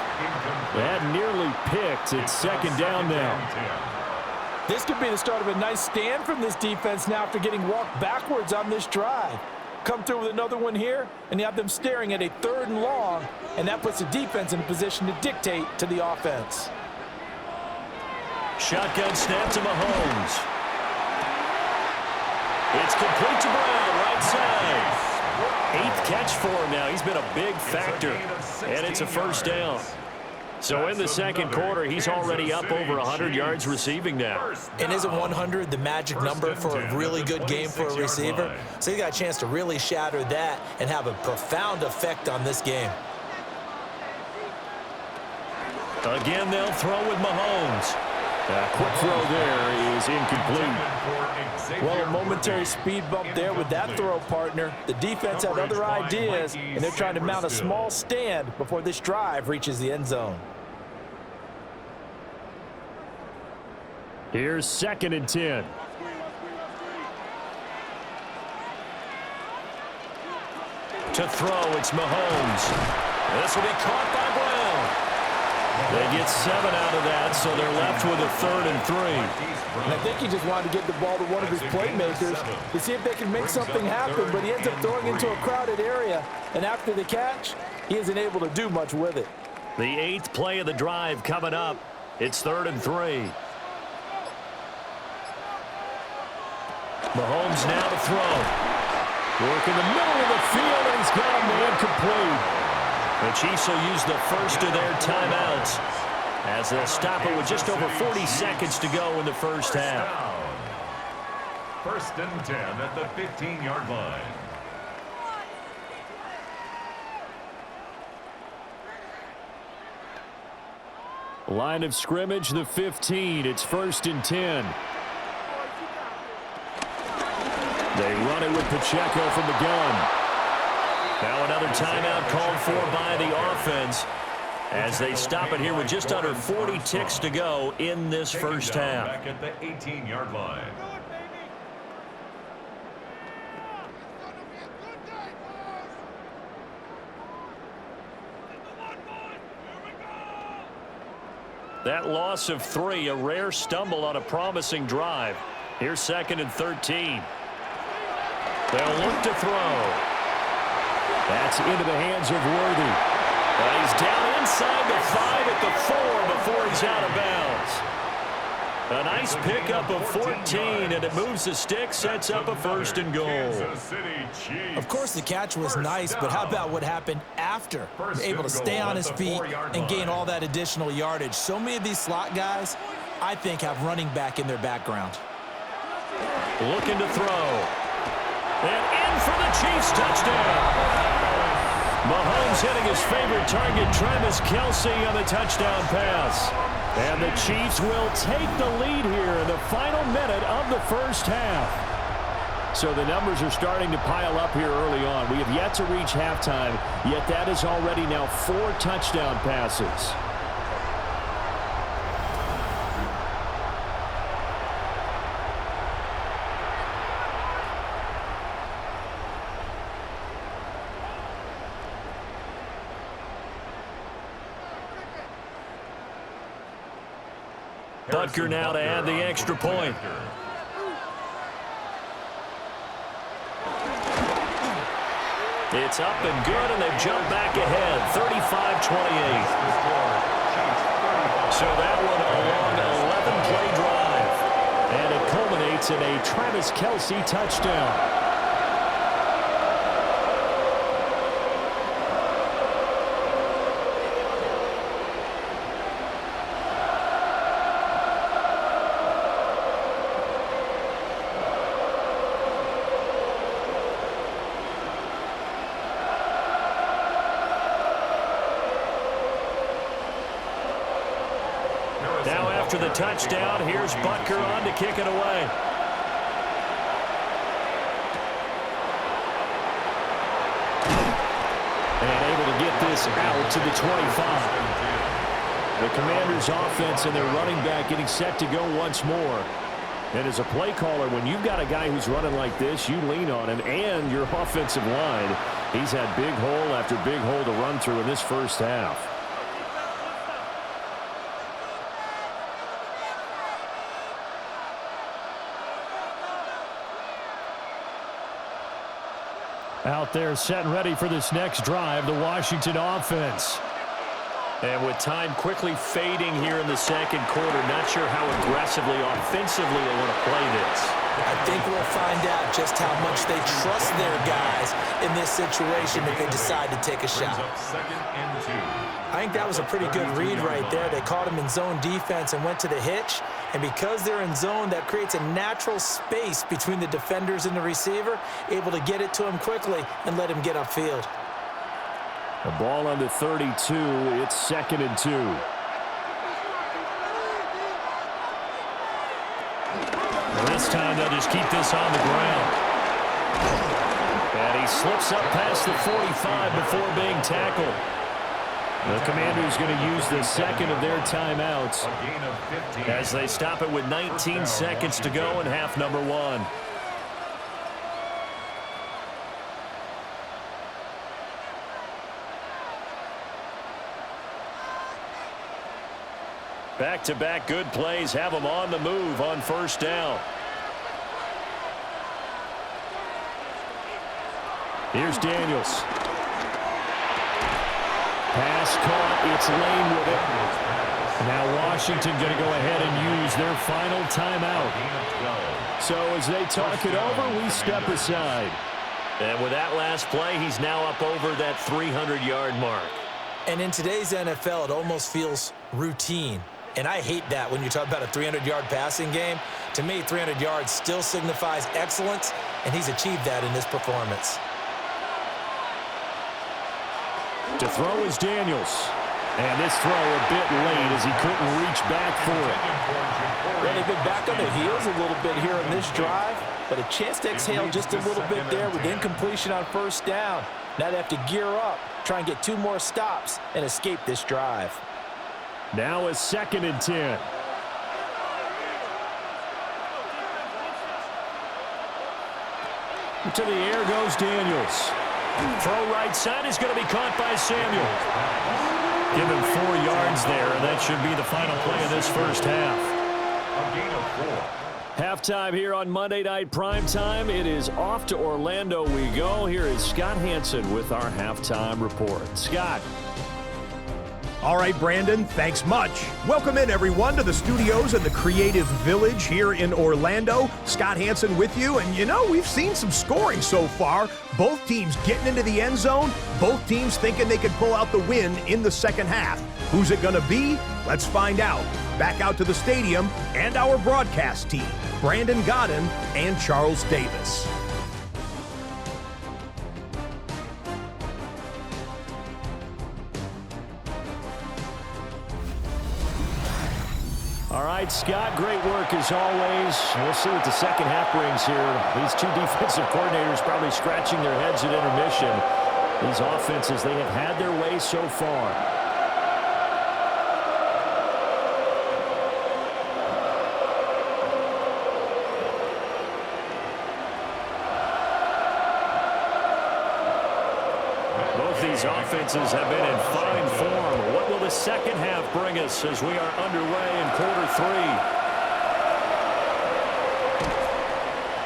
That nearly picked. It's 2nd down now. This could be the start of a nice stand from this defense now after getting walked backwards on this drive. Come through with another one here, and you have them staring at a 3rd and long, and that puts the defense in a position to dictate to the offense. Shotgun snap to Mahomes. It's complete to Brown, right side. 8th catch for him now. He's been a big factor, and it's a first down. So in the second quarter, he's already up over 100 yards receiving now. And isn't 100 the magic number for a really good game for a receiver? So he got a chance to really shatter that and have a profound effect on this game. Again, they'll throw with Mahomes. A quick throw there is incomplete. Well, a momentary speed bump there with that throw, partner. The defense had other ideas, and they're trying to mount a small stand before this drive reaches the end zone. Here's 2nd and 10. To throw, it's Mahomes. This will be caught by Brown. They get 7 out of that, so they're left with a 3rd and 3. And I think he just wanted to get the ball to one of his playmakers to see if they can make something happen, but he ends up throwing into a crowded area, and after the catch, he isn't able to do much with it. The 8th play of the drive coming up. It's 3rd and 3. Mahomes now to throw. Work in the middle of the field, and he's got a man complete. The Chiefs will use the first of their timeouts as they'll stop it with just over 40 seconds to go in the first half. First and 10 at the 15-yard line. Line of scrimmage, the 15. It's 1st and 10. They run it with Pacheco from the gun. Now another timeout called for by the offense as they stop it here with just under 40 ticks to go in this first half. Back at the 18-yard line. That loss of 3, a rare stumble on a promising drive. Here's 2nd and 13. They'll look to throw. That's into the hands of Worthy. And he's down inside the 5 at the 4 before he's out of bounds. A nice pickup of 14, and it moves the stick, sets up a 1st and goal. Of course, the catch was nice, but how about what happened after? Able to stay on his feet and gain all that additional yardage. So many of these slot guys, I think, have running back in their background. Looking to throw. And in for the Chiefs touchdown. Mahomes hitting his favorite target, Travis Kelce, on the touchdown pass. And the Chiefs will take the lead here in the final minute of the first half. So the numbers are starting to pile up here early on. We have yet to reach halftime, yet that is already now 4 touchdown passes. Butker now to add the extra point. It's up and good, and they've jumped back ahead, 35-28. So that one a long 11-play drive. And it culminates in a Travis Kelce touchdown. After the touchdown, here's Butker on to kick it away. And able to get this out to the 25. The Commanders' offense and their running back getting set to go once more. And as a play caller, when you've got a guy who's running like this, you lean on him and your offensive line. He's had big hole after big hole to run through in this first half. Out there set and ready for this next drive, the Washington offense. And with time quickly fading here in the second quarter, not sure how aggressively, offensively they want to play this. I think we'll find out just how much they trust their guys in this situation if they decide to take a shot. I think that was a pretty good read right there. They caught him in zone defense and went to the hitch. And because they're in zone, that creates a natural space between the defenders and the receiver, able to get it to him quickly and let him get upfield. The ball on the 32. It's 2nd and 2. Well, this time they'll just keep this on the ground. And he slips up past the 45 before being tackled. The Commanders going to use the second of their timeouts as they stop it with 19 seconds to go in half number 1. Back-to-back good plays have them on the move on first down. Here's Daniels. Pass caught. It's Lane with it. Now Washington going to go ahead and use their final timeout. So as they talk it over, we step aside. And with that last play, he's now up over that 300-yard mark. And in today's NFL, it almost feels routine. And I hate that when you talk about a 300-yard passing game. To me, 300 yards still signifies excellence, and he's achieved that in this performance. To throw is Daniels. And this throw a bit late as he couldn't reach back for it. Well, they've been back on their heels a little bit here on this drive, but a chance to exhale just a little bit there with incompletion on first down. Now they have to gear up, try and get 2 more stops, and escape this drive. Now a 2nd and 10. To the air goes Daniels. Throw right side is going to be caught by Samuel. Give him 4 yards there, and that should be the final play of this first half. A gain of 4. Halftime here on Monday Night Primetime. It is off to Orlando we go. Here is Scott Hansen with our halftime report. Scott. All right, Brandon, thanks much. Welcome in, everyone, to the studios in the Creative Village here in Orlando. Scott Hansen with you, and you know, we've seen some scoring so far. Both teams getting into the end zone, both teams thinking they could pull out the win in the second half. Who's it going to be? Let's find out. Back out to the stadium and our broadcast team, Brandon Godden and Charles Davis. All right, Scott, great work as always. We'll see what the second half brings here. These 2 defensive coordinators probably scratching their heads at intermission. These offenses, they have had their way so far. Both these offenses have been in fine form. What will the second half bring us as we are underway in quarter 3?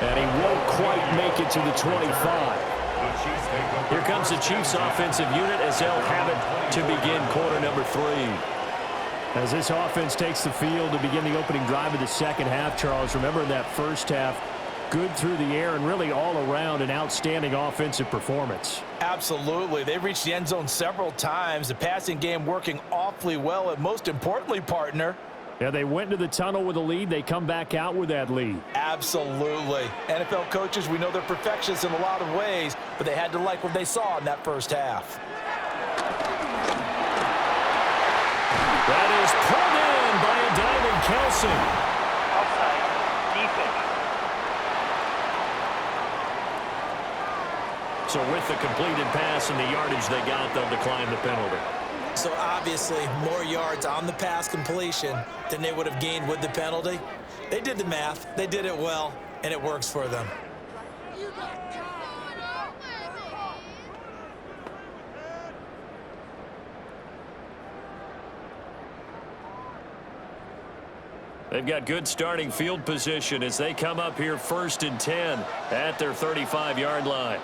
And he won't quite make it to the 25. Here comes the Chiefs offensive unit as they'll have it to begin quarter number 3. As this offense takes the field to begin the opening drive of the second half, Charles, remember in that first half, good through the air and really all around an outstanding offensive performance. Absolutely. They reached the end zone several times. The passing game working awfully well, and most importantly, partner. Yeah, they went to the tunnel with a lead. They come back out with that lead. Absolutely. NFL coaches, we know they're perfectionists in a lot of ways, but they had to like what they saw in that first half. That is pulled in by a diving Kelsey. Outside defense. So with the completed pass and the yardage they got, they'll decline the penalty. So obviously, more yards on the pass completion than they would have gained with the penalty. They did the math, they did it well, and it works for them. They've got good starting field position as they come up here 1st and 10 at their 35-yard line.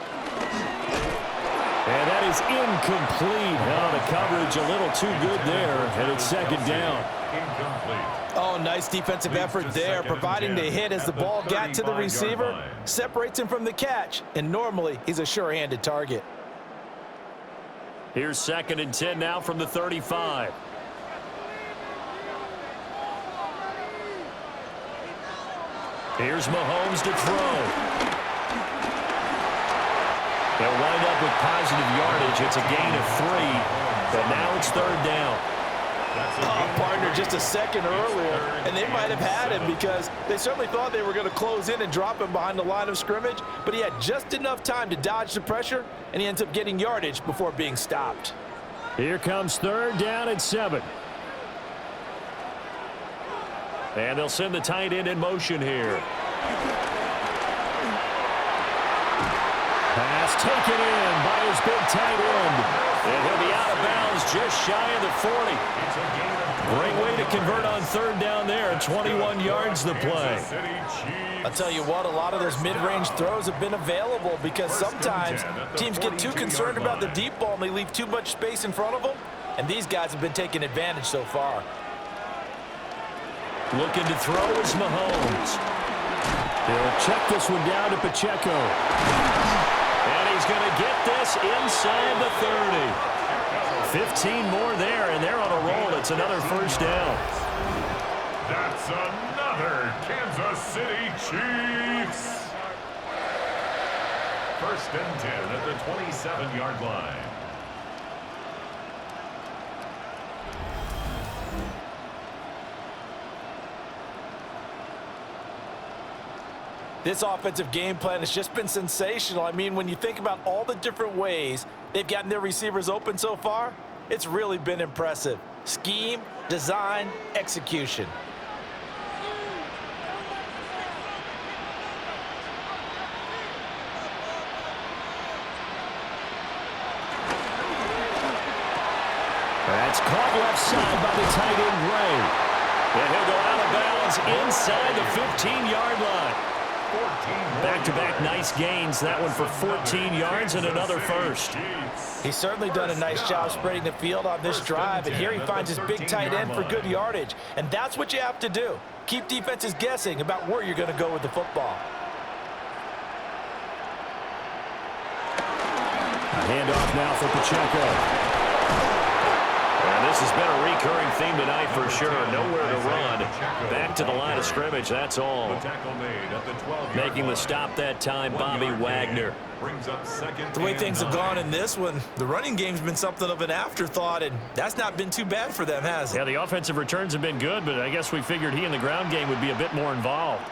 And that is incomplete. Now the coverage a little too good there, and it's 2nd down. Incomplete. Oh, nice defensive effort there, providing the hit as the ball got to the receiver, separates him from the catch, and normally he's a sure-handed target. Here's 2nd and 10 now from the 35. Here's Mahomes to throw. They'll wind up with positive yardage. It's a gain of 3, but now it's 3rd down. Oh, partner, just a second earlier, and they might have had him because they certainly thought they were going to close in and drop him behind the line of scrimmage, but he had just enough time to dodge the pressure, and he ends up getting yardage before being stopped. Here comes 3rd down and 7. And they'll send the tight end in motion here. Pass taken in by his big tight end. And he'll be out of bounds just shy of the 40. Great way to convert on 3rd down there. 21 yards the play. I'll tell you what, a lot of those mid-range throws have been available because sometimes teams get too concerned about the deep ball and they leave too much space in front of them, and these guys have been taking advantage so far. Looking to throw is Mahomes. He'll check this one down to Pacheco. And he's going to get this inside the 30. 15 more there, and they're on a roll. It's another first down. That's another Kansas City Chiefs. First and 10 at the 27-yard line. This offensive game plan has just been sensational. I mean, when you think about all the different ways they've gotten their receivers open so far, it's really been impressive. Scheme, design, execution. That's caught left side by the tight end, Gray. And he'll go out of bounds inside the 15-yard line. Back-to-back nice gains. That one for 14 yards and another first. He's certainly done a nice job spreading the field on this drive, and here he finds his big tight end for good yardage. And that's what you have to do. Keep defenses guessing about where you're going to go with the football. A handoff now for Pacheco. And this has been a recurring theme tonight for sure. Nowhere to run. Back to the line of scrimmage, that's all. Making the stop that time, Bobby Wagner. The way things have gone in this one, the running game's been something of an afterthought, and that's not been too bad for them, has it? Yeah, the offensive returns have been good, but I guess we figured he in the ground game would be a bit more involved.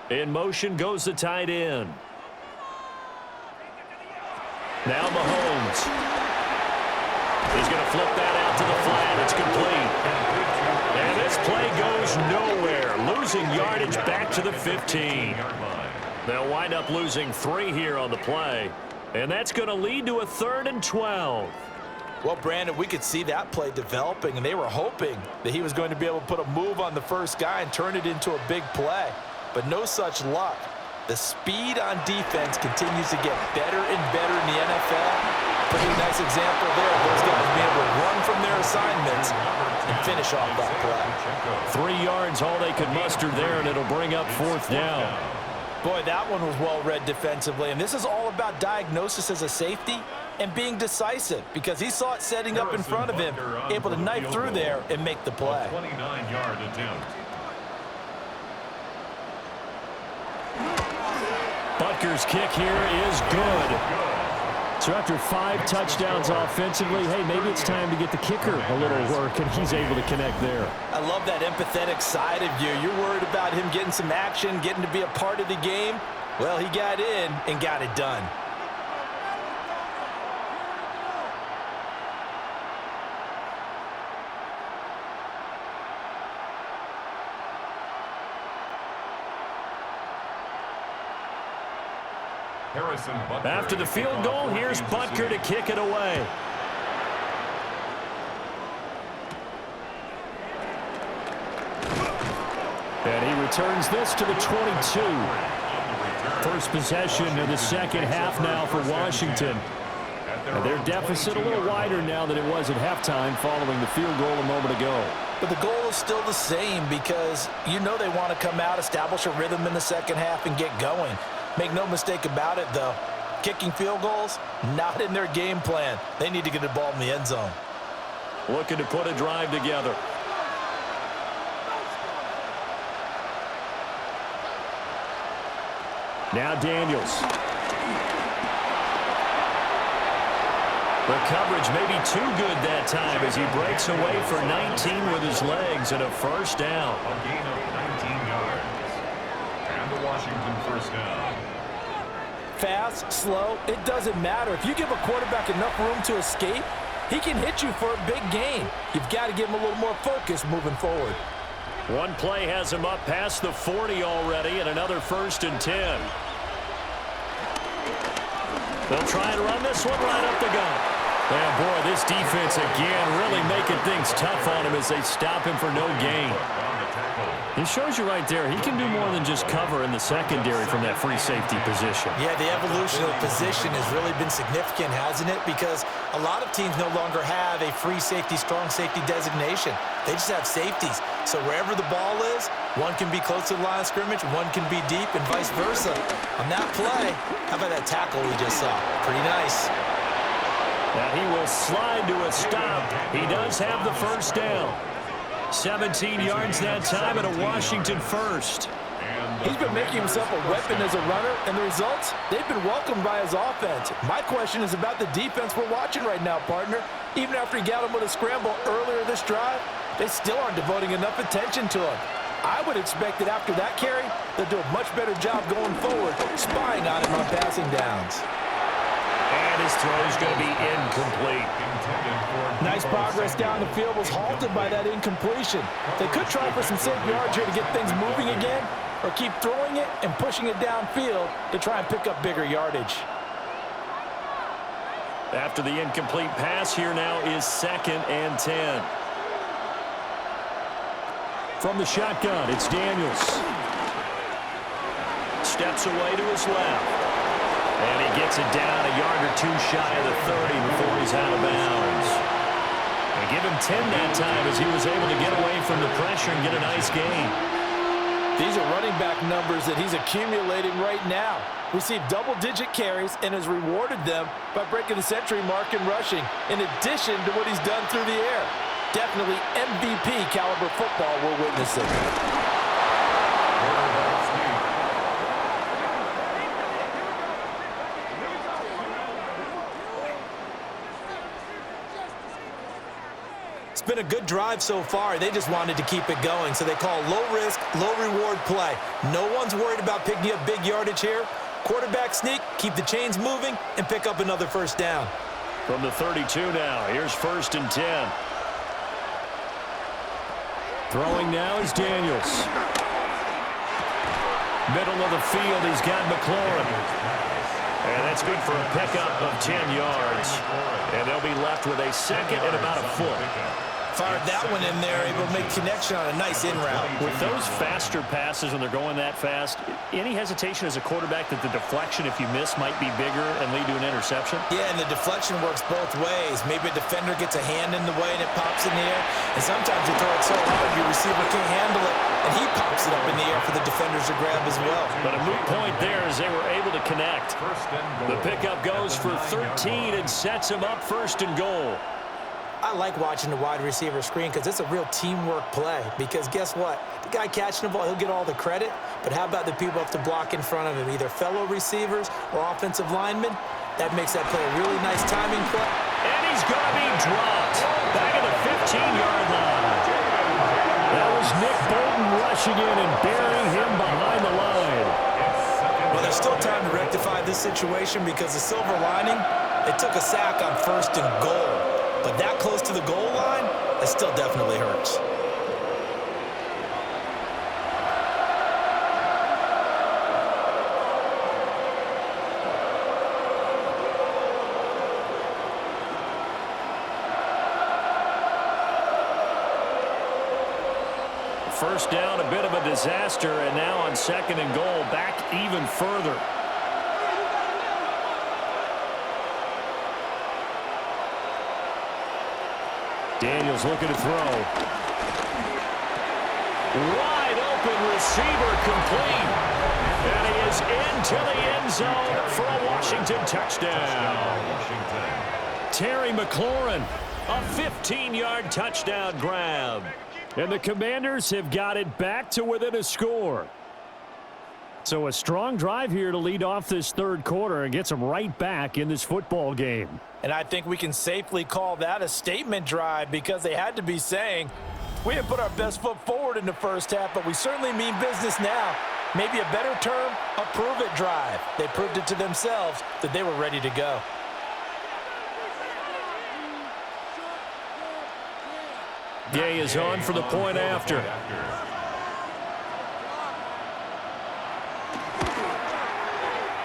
In motion goes the tight end. Now Mahomes. He's going to flip that out to the flat. It's complete. And this play goes nowhere. Losing yardage back to the 15. They'll wind up losing 3 here on the play. And that's going to lead to a 3rd and 12. Well, Brandon, we could see that play developing, and they were hoping that he was going to be able to put a move on the first guy and turn it into a big play. But no such luck. The speed on defense continues to get better and better in the NFL. Pretty nice example there of those guys being able to run from their assignments and finish off that play. 3 yards, all they could muster there, and it'll bring up 4th down. Boy, that one was well read defensively, and this is all about diagnosis as a safety and being decisive because he saw it setting up in front of him, able to knife through there and make the play. 29-yard attempt. Butker's kick here is good. So after 5 touchdowns offensively, hey, maybe it's time to get the kicker a little work, and he's able to connect there. I love that empathetic side of you. You're worried about him getting some action, getting to be a part of the game. Well, he got in and got it done. After the field goal, here's Butker to kick it away. And he returns this to the 22. First possession of the second half now for Washington. And their deficit a little wider now than it was at halftime following the field goal a moment ago. But the goal is still the same because you know they want to come out, establish a rhythm in the second half, and get going. Make no mistake about it, though. Kicking field goals, not in their game plan. They need to get the ball in the end zone. Looking to put a drive together. Now Daniels. The coverage may be too good that time as he breaks away for 19 with his legs and a first down. A gain of 19 yards. And the Washington first down. Fast, slow, it doesn't matter. If you give a quarterback enough room to escape, he can hit you for a big gain. You've got to give him a little more focus moving forward. One play has him up past the 40 already, and another 1st and 10. They'll try and run this one right up the gut. And boy, this defense again really making things tough on him as they stop him for no gain. He shows you right there, he can do more than just cover in the secondary from that free safety position. Yeah, the evolution of the position has really been significant, hasn't it? Because A lot of teams no longer have a free safety, strong safety designation. They just have safeties. So wherever the ball is, one can be close to the line of scrimmage, one can be deep, and vice versa. On that play, how about that tackle we just saw? Pretty nice. Now he will slide to a stop. He does have the first down. 17 yards that time and a Washington first. He's been making himself a weapon as a runner, and the results, they've been welcomed by his offense. My question is about the defense we're watching right now, partner. Even after he got him with a scramble earlier this drive, they still aren't devoting enough attention to him. I would expect that after that carry, they'll do a much better job going forward, spying on him on passing downs. And his throw is going to be incomplete. Nice progress down the field was halted by that incompletion. They could try for some safe yards here to get things moving again, or keep throwing it and pushing it downfield to try and pick up bigger yardage. After the incomplete pass, here now is 2nd and 10. From the shotgun, it's Daniels. Steps away to his left. And he gets it down a yard or two shy of the 30 before he's out of bounds. They give him 10 that time as he was able to get away from the pressure and get a nice gain. These are running back numbers that he's accumulating right now. Received double-digit carries and has rewarded them by breaking the century mark in rushing, in addition to what he's done through the air. Definitely MVP caliber football we're witnessing. It's been a good drive so far. They just wanted to keep it going, so they call low-risk, low-reward play. No one's worried about picking up big yardage here. Quarterback sneak, keep the chains moving, and pick up another first down. From the 32 now, here's 1st and 10. Throwing now is Daniels. Middle of the field, he's got McLaurin. And that's good for a pickup of 10 yards. And they'll be left with a 2nd and about a foot. Fired that one in there, able to make connection on a nice in route. With those faster passes when they're going that fast, any hesitation as a quarterback that the deflection, if you miss, might be bigger and lead to an interception? Yeah, and the deflection works both ways. Maybe a defender gets a hand in the way and it pops in the air. And sometimes you throw it so hard your receiver can't handle it, and he pops it up in the air for the defenders to grab as well. But a moot point there as they were able to connect. The pickup goes for 13 and sets him up 1st and goal. I like watching the wide receiver screen because it's a real teamwork play. Because guess what? The guy catching the ball, he'll get all the credit. But how about the people up to block in front of him, either fellow receivers or offensive linemen? That makes that play a really nice timing play. And he's going to be dropped back at the 15-yard line. That was Nick Bolton rushing in and burying him behind the line. Well, there's still time to rectify this situation because the silver lining, they took a sack on 1st and goal. But that close to the goal line, that still definitely hurts. First down, a bit of a disaster, and now on 2nd and goal, back even further. Daniels looking to throw. Wide open receiver complete. And he is into the end zone for a Washington touchdown. Terry McLaurin, a 15-yard touchdown grab. And the Commanders have got it back to within a score. So a strong drive here to lead off this 3rd quarter and gets them right back in this football game. And I think we can safely call that a statement drive because they had to be saying, we didn't put our best foot forward in the first half, but we certainly mean business now. Maybe a better term, a prove-it drive. They proved it to themselves that they were ready to go. Gay is on for the point after.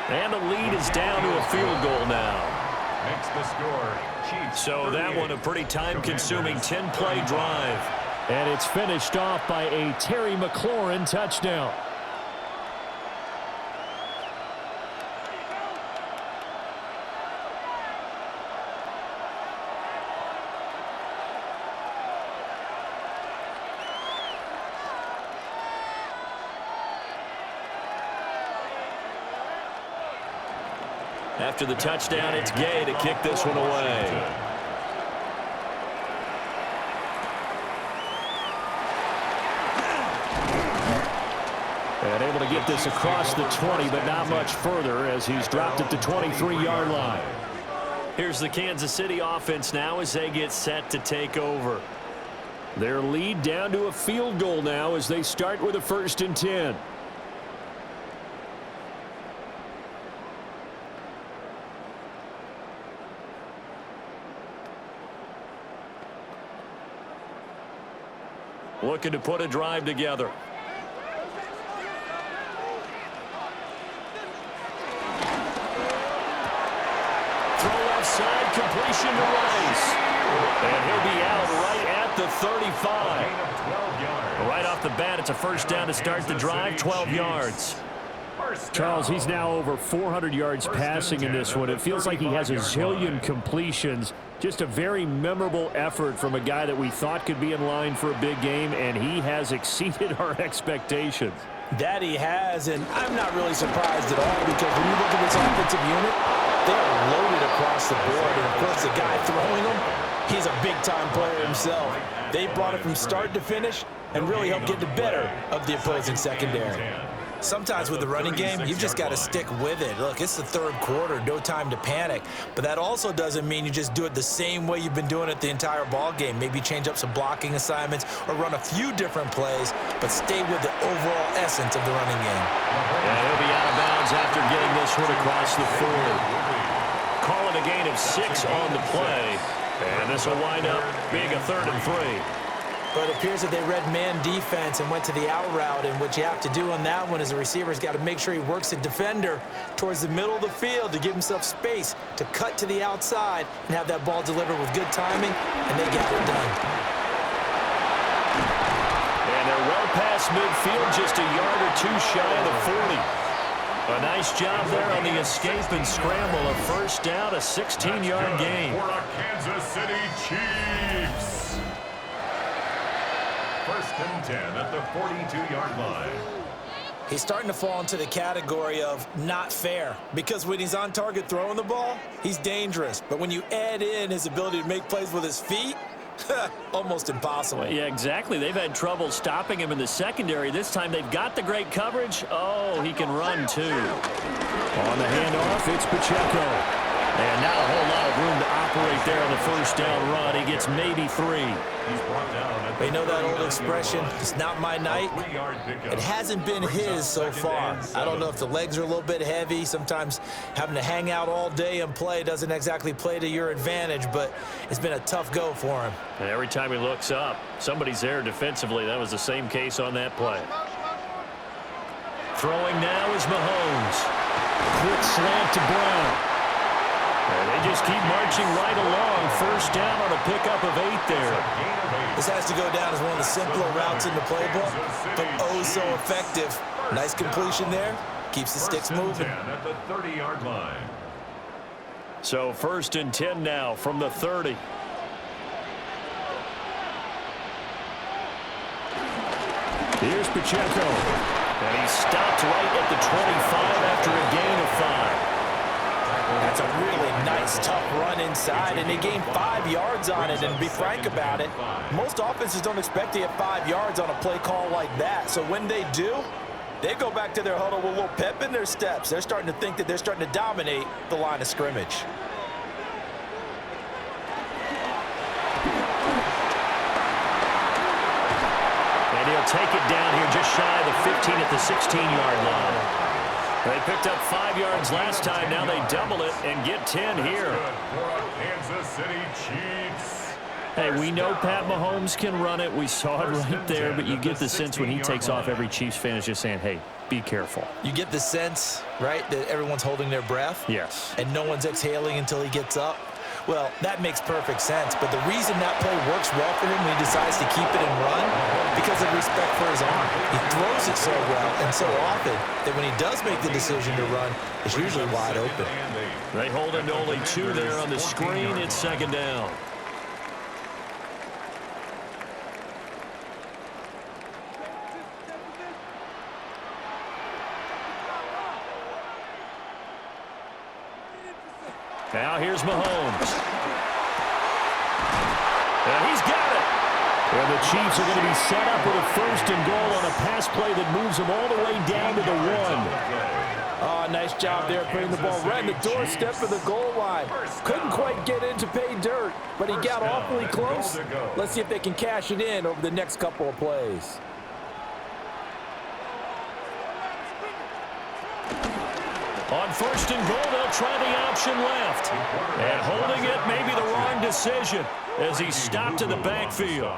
And the lead is down to a field goal now. Makes the score. Chiefs. So that one a pretty time-consuming 10-play drive. And it's finished off by a Terry McLaurin touchdown. After the touchdown, it's Gay to kick this one away. And able to get this across the 20, but not much further as he's dropped at the 23-yard line. Here's the Kansas City offense now as they get set to take over. Their lead down to a field goal now as they start with a 1st and 10. Looking to put a drive together. Throw left side, completion to Rice. And he'll be out right at the 35. Right off the bat, it's a 1st down to start the drive, 12 yards. Charles, he's now over 400 yards passing in this one. It feels like he has a zillion completions. Just a very memorable effort from a guy that we thought could be in line for a big game, and he has exceeded our expectations. That he has, and I'm not really surprised at all because when you look at this offensive unit, they are loaded across the board. And, of course, the guy throwing them, he's a big-time player himself. They brought it from start to finish and really helped get the better of the opposing secondary. Sometimes with the running game, you've just got to stick with it. Look, it's the 3rd quarter, no time to panic. But that also doesn't mean you just do it the same way you've been doing it the entire ball game. Maybe change up some blocking assignments or run a few different plays, but stay with the overall essence of the running game. And he'll be out of bounds after getting this one across the 40. Calling a gain of 6 on the play. And this will wind up being a 3rd and 3. But it appears that they read man defense and went to the out route, and what you have to do on that one is the receiver's got to make sure he works the defender towards the middle of the field to give himself space to cut to the outside and have that ball delivered with good timing, and they got it done. And they're well past midfield, just a yard or two shy of the 40. A nice job there on the escape and scramble. A 1st down, a 16-yard gain. For a Kansas City Chiefs. 1st and 10 at the 42-yard line. He's starting to fall into the category of not fair because when he's on target throwing the ball, he's dangerous. But when you add in his ability to make plays with his feet, almost impossible. Well, yeah, exactly. They've had trouble stopping him in the secondary. This time they've got the great coverage. Oh, he can run, too. On the handoff, it's Pacheco. And not a whole lot of room to operate there on the 1st down run. He gets maybe 3. You know that old expression, it's not my night? It hasn't been his so far. I don't know if the legs are a little bit heavy. Sometimes having to hang out all day and play doesn't exactly play to your advantage, but it's been a tough go for him. And every time he looks up, somebody's there defensively. That was the same case on that play. Throwing now is Mahomes. Quick slant to Brown. And they just keep marching right along. 1st down on a pickup of 8 there. This has to go down as one of the simpler routes in the playbook, but oh so effective. Nice completion there. Keeps the sticks moving. At the 30-yard line. So 1st and 10 now from the 30. Here's Pacheco. And he's stopped right at the 25 after a gain of 5. That's a really nice, tough run inside, and they gained 5 yards on it. And to be frank about it, most offenses don't expect to get 5 yards on a play call like that. So when they do, they go back to their huddle with a little pep in their steps. They're starting to think that they're starting to dominate the line of scrimmage. And he'll take it down here just shy of the 15 at the 16-yard line. They picked up 5 yards last time. Now they double it and get 10 here. Kansas City Chiefs. Hey, we know Pat Mahomes can run it. We saw it right there, but you get the sense when he takes off, every Chiefs fan is just saying, hey, be careful. You get the sense, right, that everyone's holding their breath? Yes. And no one's exhaling until he gets up? Well, that makes perfect sense, but the reason that play works well for him when he decides to keep it and run, because of respect for his arm. He throws it so well and so often that when he does make the decision to run, it's usually wide open. They hold him to only 2 there on the screen. It's 2nd down. Now here's Mahomes. And he's got it. And the Chiefs are going to be set up with a 1st and goal on a pass play that moves them all the way down to the 1. Oh, nice job there putting the ball right in the doorstep of the goal line. Couldn't quite get in to pay dirt, but he got awfully close. Let's see if they can cash it in over the next couple of plays. On 1st and goal, they'll try the option left. And holding it may be the wrong decision as he's stopped in the backfield.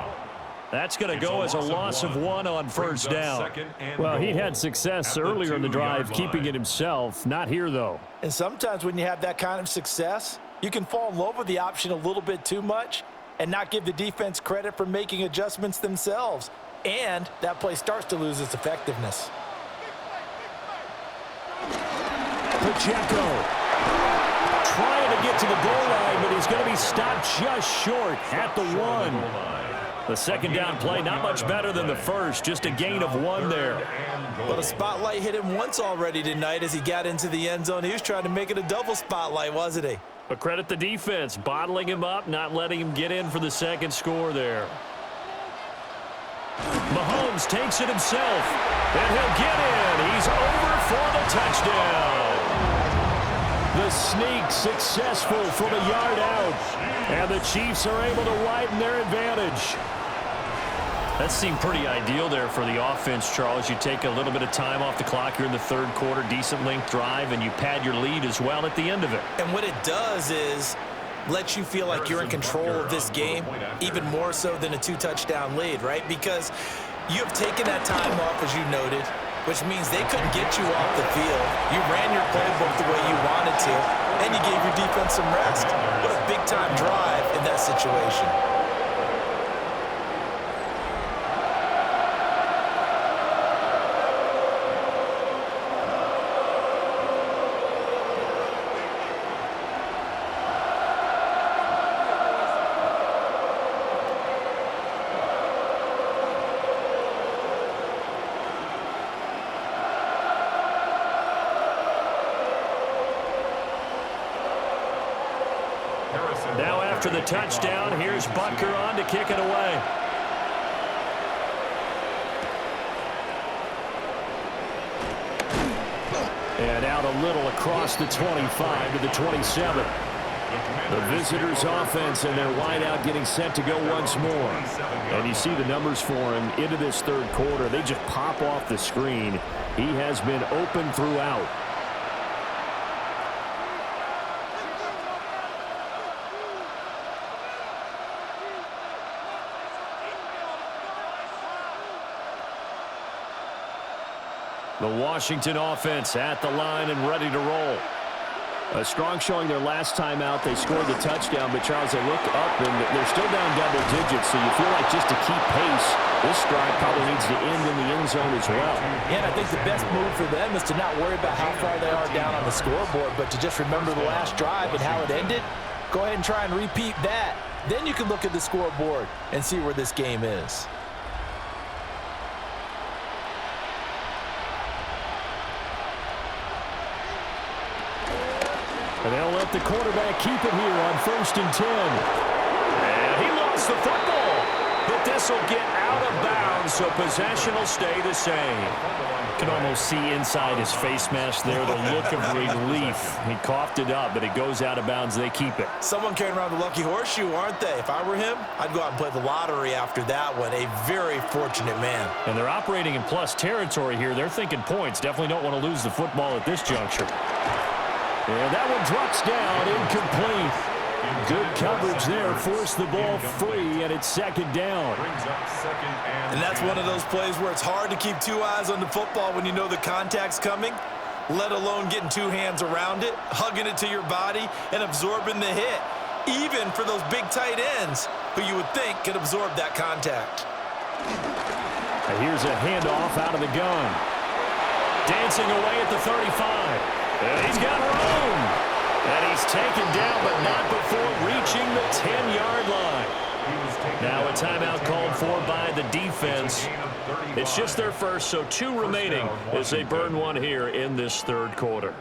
That's going to go as a loss of 1 on 1st down. Well, he had success earlier in the drive keeping it himself. Not here, though. And sometimes when you have that kind of success, you can fall in love with the option a little bit too much and not give the defense credit for making adjustments themselves. And that play starts to lose its effectiveness. Pacheco trying to get to the goal line, but he's going to be stopped just short at the 1. The 2nd down play, not much better than the 1st, just a gain of 1 there. But a spotlight hit him once already tonight as he got into the end zone. He was trying to make it a double spotlight, wasn't he? But credit the defense, bottling him up, not letting him get in for the 2nd score there. Mahomes takes it himself, and he'll get in. He's over for the touchdown. The sneak successful from a yard out, and the Chiefs are able to widen their advantage. That seemed pretty ideal there for the offense, Charles. You take a little bit of time off the clock here in the 3rd quarter, decent length drive, and you pad your lead as well at the end of it. And what it does is let you feel like you're in control of this game, even more so than a 2-touchdown lead, right? Because you have taken that time off, as you noted, which means they couldn't get you off the field. You ran your playbook the way you wanted to, and you gave your defense some rest. What a big-time drive in that situation. Now after the touchdown, here's Butker on to kick it away. And out a little across the 25 to the 27. The visitors' offense and their wideout getting set to go once more. And you see the numbers for him into this 3rd quarter. They just pop off the screen. He has been open throughout. The Washington offense at the line and ready to roll. A strong showing their last time out. They scored the touchdown, but Charles, they look up and they're still down double digits, so you feel like just to keep pace, this drive probably needs to end in the end zone as well. Yeah, and I think the best move for them is to not worry about how far they are down on the scoreboard, but to just remember the last drive and how it ended. Go ahead and try and repeat that. Then you can look at the scoreboard and see where this game is. And they'll let the quarterback keep it here on 1st and 10. And he lost the football. But this will get out of bounds, so possession will stay the same. You can almost see inside his face mask there the look of relief. He coughed it up, but it goes out of bounds. They keep it. Someone carrying around the lucky horseshoe, aren't they? If I were him, I'd go out and play the lottery after that one. A very fortunate man. And they're operating in plus territory here. They're thinking points. Definitely don't want to lose the football at this juncture. And that one drops down, incomplete. Good coverage there, forced the ball free, and it's 2nd down. And that's one of those plays where it's hard to keep 2 eyes on the football when you know the contact's coming, let alone getting 2 hands around it, hugging it to your body, and absorbing the hit, even for those big tight ends who you would think could absorb that contact. And here's a handoff out of the gun. Dancing away at the 35. And he's got room. And he's taken down, but not before reaching the 10-yard line. Now a timeout called for by the defense. It's just their first, so 2 remaining as they burn one here in this 3rd quarter.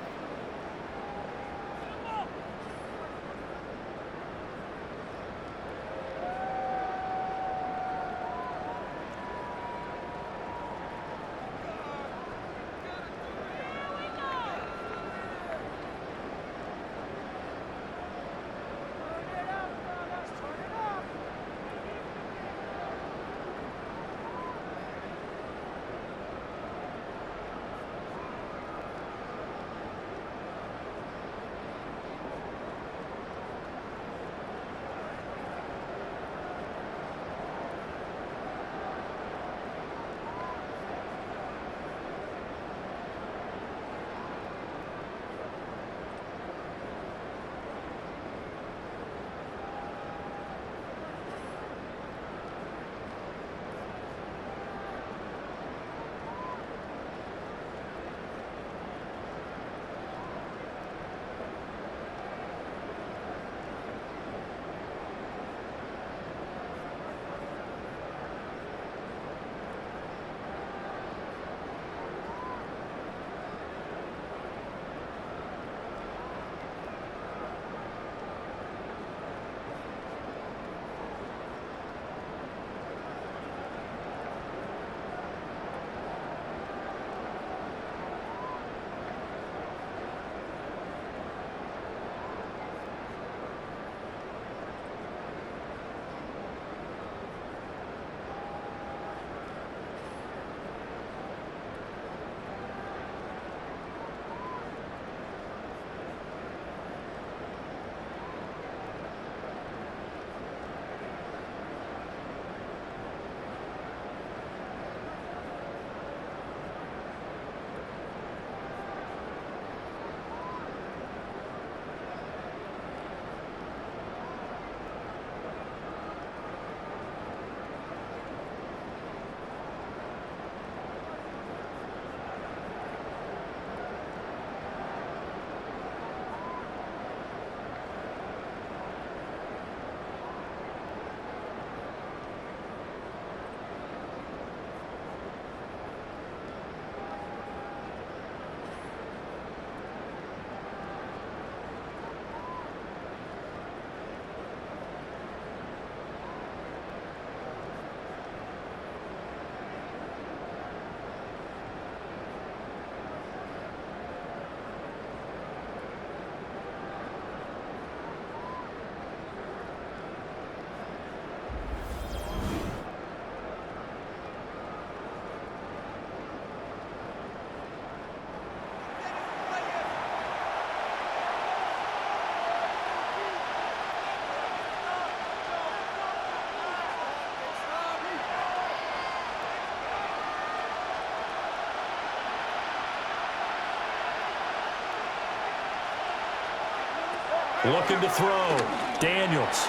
Looking to throw. Daniels.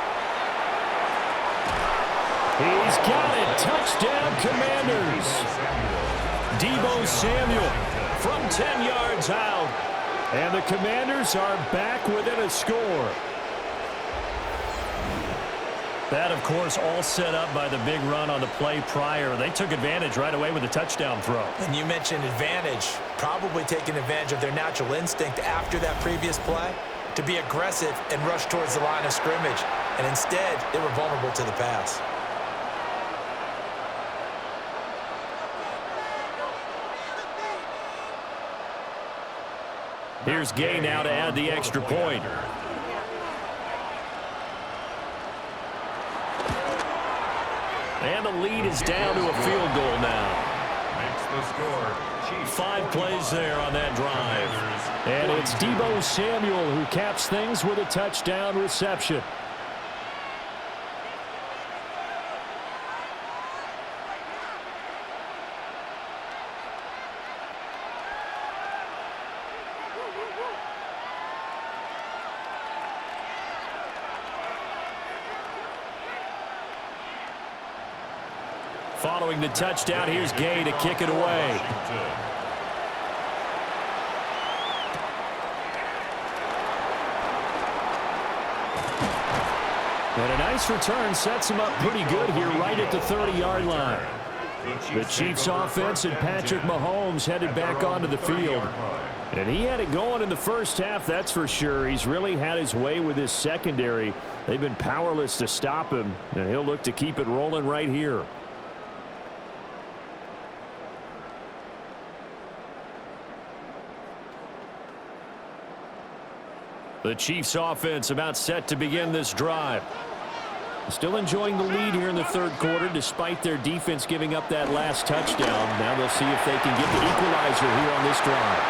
He's got it. Touchdown, Commanders. Deebo Samuel from 10 yards out. And the Commanders are back within a score. That, of course, all set up by the big run on the play prior. They took advantage right away with a touchdown throw. And you mentioned advantage, probably taking advantage of their natural instinct after that previous play to be aggressive and rush towards the line of scrimmage. And instead, they were vulnerable to the pass. Here's Gay now to add the extra point. And the lead is down to a field goal now. Makes the score. 5 plays there on that drive. And it's Deebo Samuel who caps things with a touchdown reception. Following the touchdown, here's Gay to kick it away. And a nice return sets him up pretty good here right at the 30-yard line. The Chiefs offense and Patrick Mahomes headed back onto the field. And he had it going in the first half, that's for sure. He's really had his way with his secondary. They've been powerless to stop him, and he'll look to keep it rolling right here. The Chiefs offense about set to begin this drive. Still enjoying the lead here in the third quarter despite their defense giving up that last touchdown. Now they'll see if they can get the equalizer here on this drive.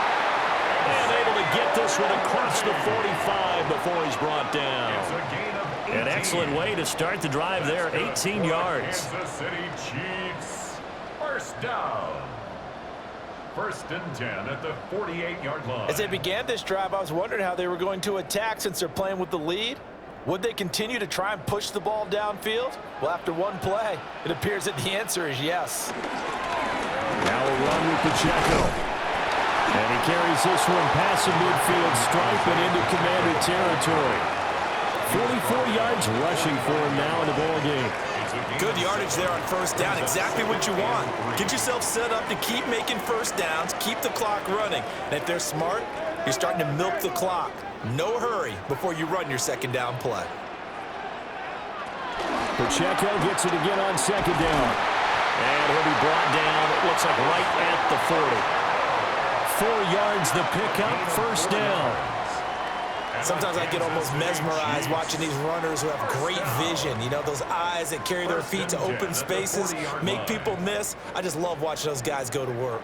And able to get this one across the 45 before he's brought down. An excellent way to start the drive there, 18 yards. Kansas City Chiefs, first down. 1st and 10 at the 48-yard line. As they began this drive, I was wondering how they were going to attack since they're playing with the lead. Would they continue to try and push the ball downfield? Well, after one play, it appears that the answer is yes. Now a run with Pacheco. And he carries this one past the midfield stripe and into Commander territory. 44 yards rushing for him now in the ball game. Good yardage there on first down. Exactly what you want. Get yourself set up to keep making first downs, keep the clock running. And if they're smart, you're starting to milk the clock. No hurry before you run your second down play. Pacheco gets it again on second down. And he'll be brought down, it looks like right at the 40. 4 yards the pickup, first down. Sometimes I get almost mesmerized watching these runners who have great vision. You know, those eyes that carry their feet to open spaces, make people miss. I just love watching those guys go to work.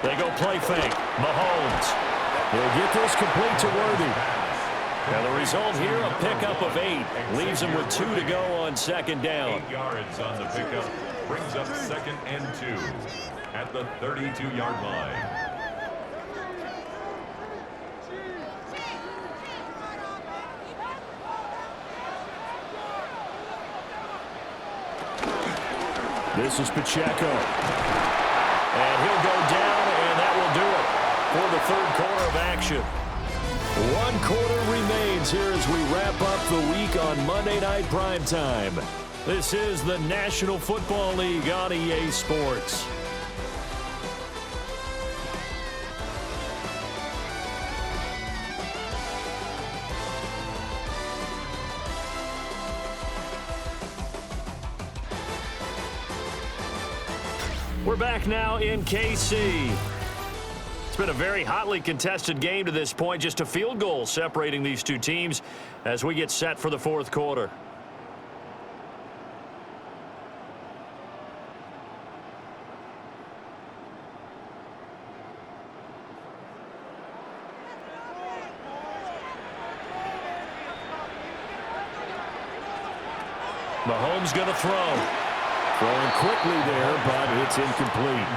They go play fake. Mahomes. He'll get this complete to Worthy. And the result here, a pickup of 8. Leaves him with 2 to go on second down. 8 yards on the pickup. Brings up 2nd and 2 at the 32-yard line. This is Pacheco. And he'll go down, and that will do it for the third quarter of action. 1 quarter remains here as we wrap up the week on Monday Night Primetime. This is the National Football League on EA Sports. We're back now in KC. It's been a very hotly contested game to this point. Just a field goal separating these two teams as we get set for the fourth quarter. Mahomes going to throw. Throwing quickly there, but it's incomplete.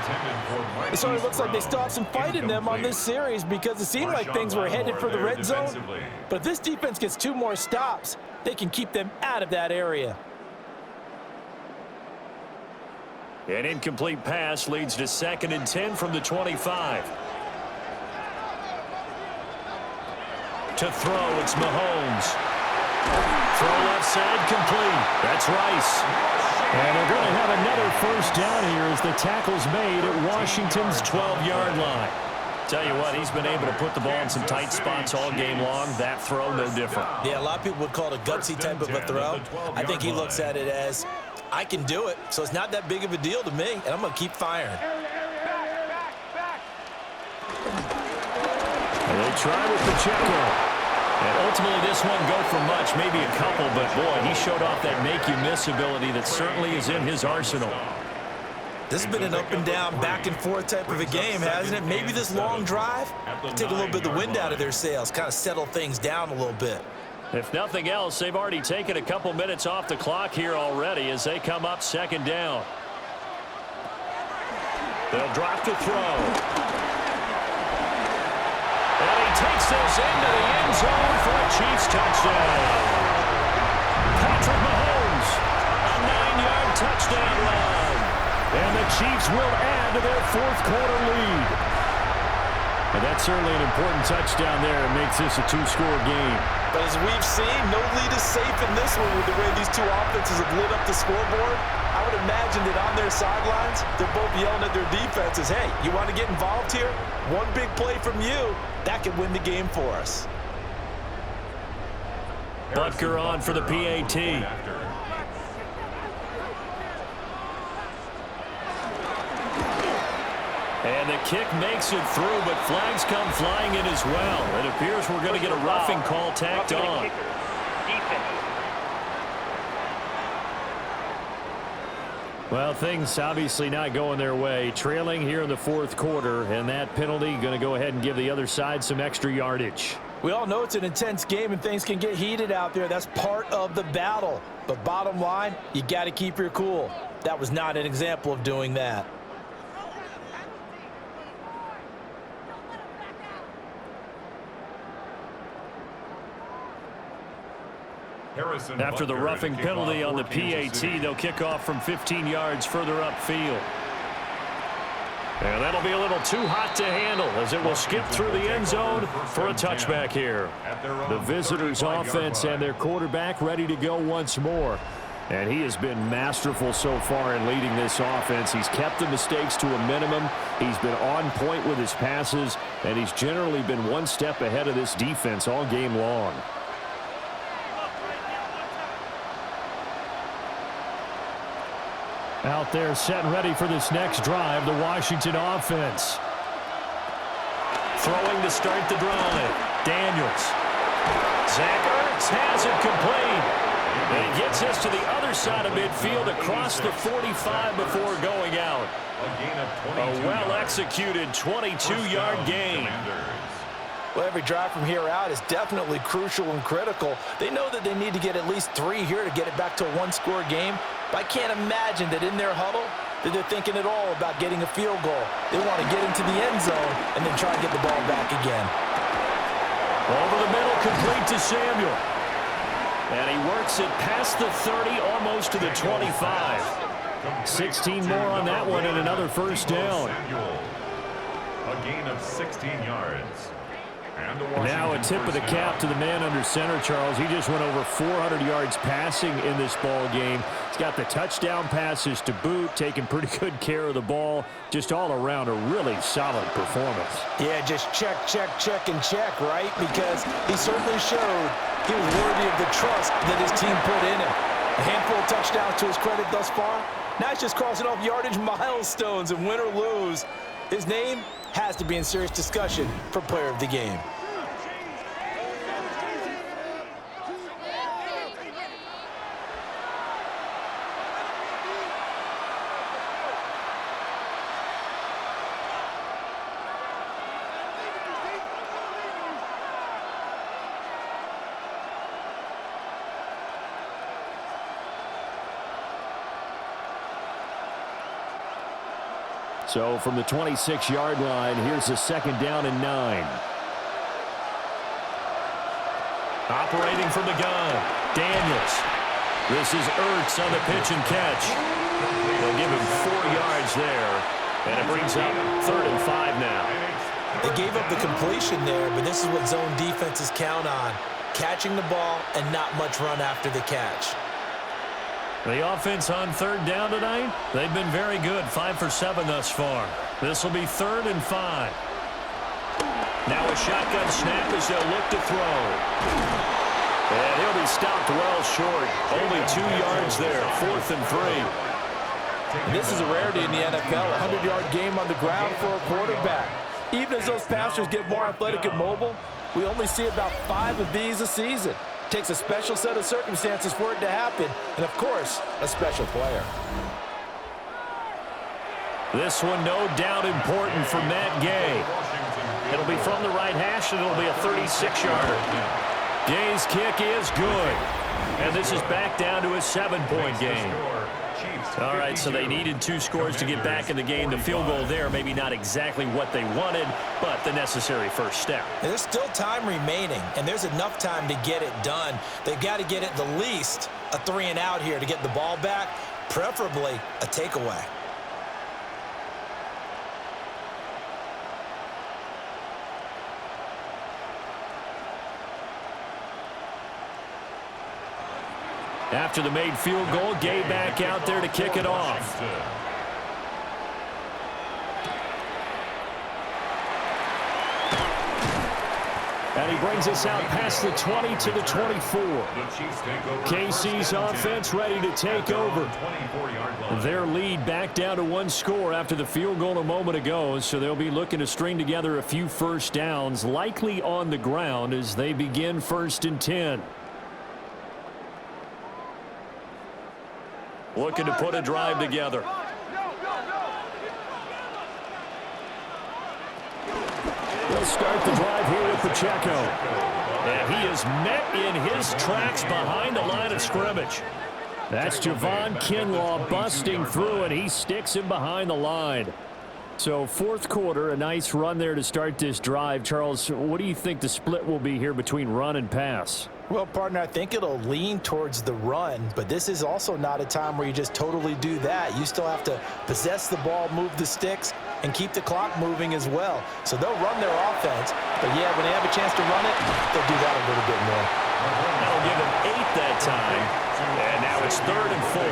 It sort of looks like they still have some fight in them on this series because it seemed like things were headed for the red zone. But if this defense gets 2 more stops, they can keep them out of that area. An incomplete pass leads to 2nd and 10 from the 25. To throw, it's Mahomes. Throw left side, complete. That's Rice. And they're going to have another first down here as the tackle's made at Washington's 12-yard line. Tell you what, he's been able to put the ball in some tight spots all game long. That throw, no different. Yeah, a lot of people would call it a gutsy type of a throw. I think he looks at it as, I can do it, so it's not that big of a deal to me, and I'm going to keep firing. And they try with Pacheco. And ultimately, this won't go for much, maybe a couple, but boy, he showed off that make-you-miss ability that certainly is in his arsenal. This has been an up-and-down, back-and-forth type of a game, hasn't it? Maybe this long drive take a little bit of the wind out of their sails, kind of settle things down a little bit. If nothing else, they've already taken a couple minutes off the clock here already as they come up 2nd down. They'll drop to throw. And he takes this into the end zone for a Chiefs touchdown. Patrick Mahomes, a 9-yard touchdown run. And the Chiefs will add to their 4th quarter lead. And that's certainly an important touchdown there. It makes this a 2-score game. But as we've seen, no lead is safe in this one with the way these 2 offenses have lit up the scoreboard. I would imagine that on their sidelines, they're both yelling at their defenses, hey, you want to get involved here? One big play from you, that could win the game for us. Butker on for the PAT. And the kick makes it through, but flags come flying in as well. It appears we're going to get a roughing call tacked on. Well, things obviously not going their way. Trailing here in the 4th quarter, and that penalty going to go ahead and give the other side some extra yardage. We all know it's an intense game and things can get heated out there. That's part of the battle. But bottom line, you got to keep your cool. That was not an example of doing that. After the roughing penalty on the PAT, they'll kick off from 15 yards further upfield. And that'll be a little too hot to handle as it will skip through the end zone for a touchback here. The visitors' offense and their quarterback ready to go once more. And he has been masterful so far in leading this offense. He's kept the mistakes to a minimum. He's been on point with his passes, and he's generally been one step ahead of this defense all game long. Out there set and ready for this next drive, the Washington offense. Throwing to start the drive. Daniels. Zach Ertz has it complete. And gets us to the other side of midfield across the 45 before going out. A well-executed 22-yard gain. Well, every drive from here out is definitely crucial and critical. They know that they need to get at least 3 here to get it back to a 1-score game. But I can't imagine that in their huddle that they're thinking at all about getting a field goal. They want to get into the end zone and then try to get the ball back again. Over the middle, complete to Samuel. And he works it past the 30, almost to the 25. 16 more on that one and another first down. A gain of 16 yards. Now a tip of the cap to the man under center, Charles. He just went over 400 yards passing in this ball game. He's got the touchdown passes to boot, taking pretty good care of the ball. Just all around a really solid performance. Yeah, just check, and check, right? Because he certainly showed he was worthy of the trust that his team put in him. A handful of touchdowns to his credit thus far. Now he's just crossing off yardage milestones, and win or lose, his name has to be in serious discussion for player of the game. So from the 26-yard line, here's a 2nd down and 9. Operating from the gun, Daniels. This is Ertz on the pitch and catch. They'll give him 4 yards there, and it brings up 3rd and 5 now. They gave up the completion there, but this is what zone defenses count on. Catching the ball and not much run after the catch. The offense on 3rd down tonight, they've been very good, 5 for 7 thus far. This will be 3rd and 5. Now a shotgun snap as they'll look to throw. And he'll be stopped well short. Only 2 yards there, 4th and 3. And this is a rarity in the NFL, a 100-yard game on the ground for a quarterback. Even as those passers get more athletic and mobile, we only see about 5 of these a season. It takes a special set of circumstances for it to happen, and of course, a special player. This one no doubt important for Matt Gay. It'll be from the right hash, and it'll be a 36-yarder. Gay's kick is good. And this is back down to a 7-point game. All right, so they needed 2 scores to get back in the game. The field goal there, maybe not exactly what they wanted, but the necessary first step. And there's still time remaining, and there's enough time to get it done. They've got to get at the least a 3-and-out here to get the ball back, preferably a takeaway. After the made field goal, Gay back out there to kick it off. And he brings us out past the 20 to the 24. KC's offense ready to take over. Their lead back down to 1 score after the field goal a moment ago, so they'll be looking to string together a few first downs, likely on the ground as they begin 1st and 10. Looking to put a drive together. They'll start the drive here with Pacheco. And he is met in his tracks behind the line of scrimmage. That's Javon Kinlaw busting through, and he sticks him behind the line. So 4th quarter, a nice run there to start this drive. Charles, what do you think the split will be here between run and pass? Well, partner, I think it'll lean towards the run, but this is also not a time where you just totally do that. You still have to possess the ball, move the sticks, and keep the clock moving as well. So they'll run their offense, but yeah, when they have a chance to run it, they'll do that a little bit more. That'll give them 8 that time, and now it's 3rd and 4.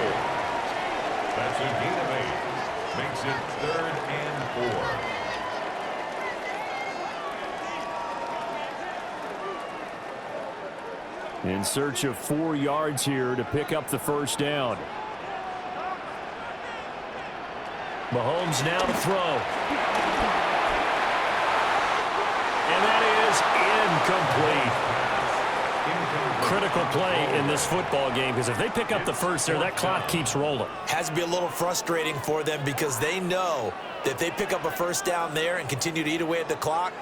That's a gain of 8. Makes it 3rd and 4. In search of 4 yards here to pick up the first down. Mahomes now to throw. And that is incomplete. Critical play in this football game, because if they pick up the first there, that clock keeps rolling. Has to be a little frustrating for them because they know that if they pick up a first down there and continue to eat away at the clock,